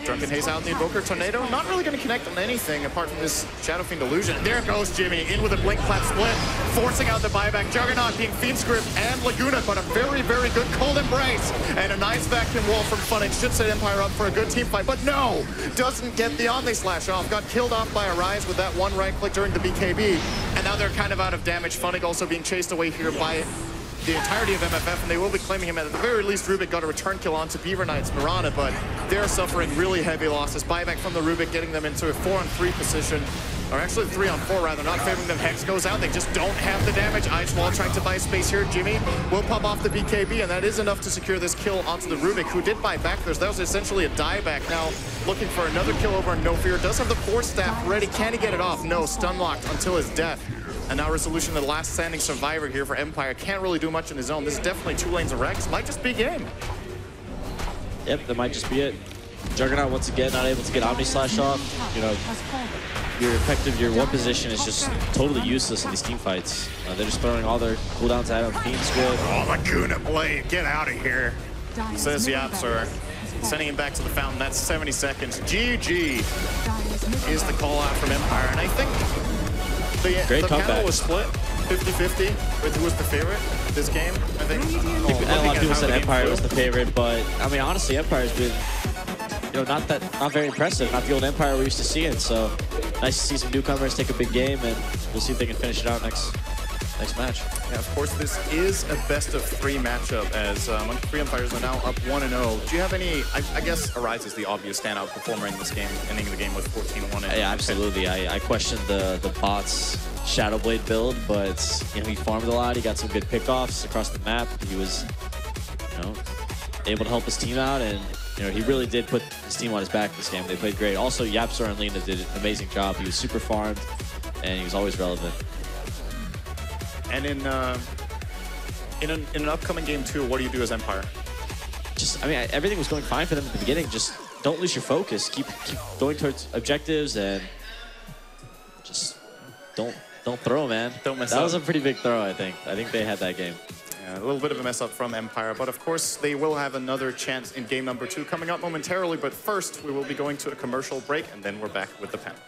Drunken Haze out in the Invoker Tornado. Not really going to connect on anything apart from this Shadow Fiend illusion. There goes Jimmy in with a Blink Clap Split, forcing out the buyback. Juggernaut being Fiend Script and Laguna, but a very, very good Cold Embrace. And a nice vacuum wall from Funnick. Should set Empire up for a good team fight, but no! Doesn't get the Omnislash off. Got killed off by Arise with that one right click during the BKB. And now they're kind of out of damage. Funnick also being chased away here by the entirety of MFF, and they will be claiming him. At the very least, Rubik got a return kill onto Beaver Knight's Mirana, but they're suffering really heavy losses. Buyback from the Rubik, getting them into a 4-on-3 position, or actually 3-on-4 rather, not favoring them. Hex goes out, they just don't have the damage. Ice Wall trying to buy space here. Jimmy will pop off the BKB, and that is enough to secure this kill onto the Rubik, who did buy back. That was essentially a dieback. Now looking for another kill over on No Fear. Does have the 4-staff ready. Can he get it off? No, stun locked until his death. And now Resolution, the last standing survivor here for Empire, can't really do much in his own. This is definitely 2 lanes of Rex. Might just be game. Yep, that might just be it. Juggernaut, once again, not able to get Omnislash off. You know, your one position is just totally useless in these team fights. They're just throwing all their cooldowns out on Fiend Squid. Oh, Laguna Blade, get out of here, says Yapsor. Sending him back to the fountain. That's 70 seconds. GG is the call out from Empire. And I think the panel was split 50-50 with who was the favorite this game, I think. A lot of people said Empire was the favorite, but I mean, honestly, Empire's been, you know, not very impressive. Not the old Empire we're used to seeing. So nice to see some newcomers take a big game, and we'll see if they can finish it out next match. Yeah, of course, this is a best-of-3 matchup, as Monkey Free Empires are now up 1-0. Do you have any? I guess Arise is the obvious standout performer in this game, ending the game with 14-1. Yeah, absolutely. I questioned the bot's Shadow Blade build, but you know, he farmed a lot. He got some good pickoffs across the map. He was, you know, able to help his team out, and you know, he really did put his team on his back this game. They played great. Also, Yapsor and Lena did an amazing job. He was super farmed, and he was always relevant. And in an upcoming game too, what do you do as Empire? Just, I mean, everything was going fine for them at the beginning. Just don't lose your focus. Keep going towards objectives, and just don't throw, man. Don't mess up. That was a pretty big throw, I think. I think they had that game. Yeah, a little bit of a mess up from Empire, but of course they will have another chance in game number 2 coming up momentarily. But first, we will be going to a commercial break, and then we're back with the panel.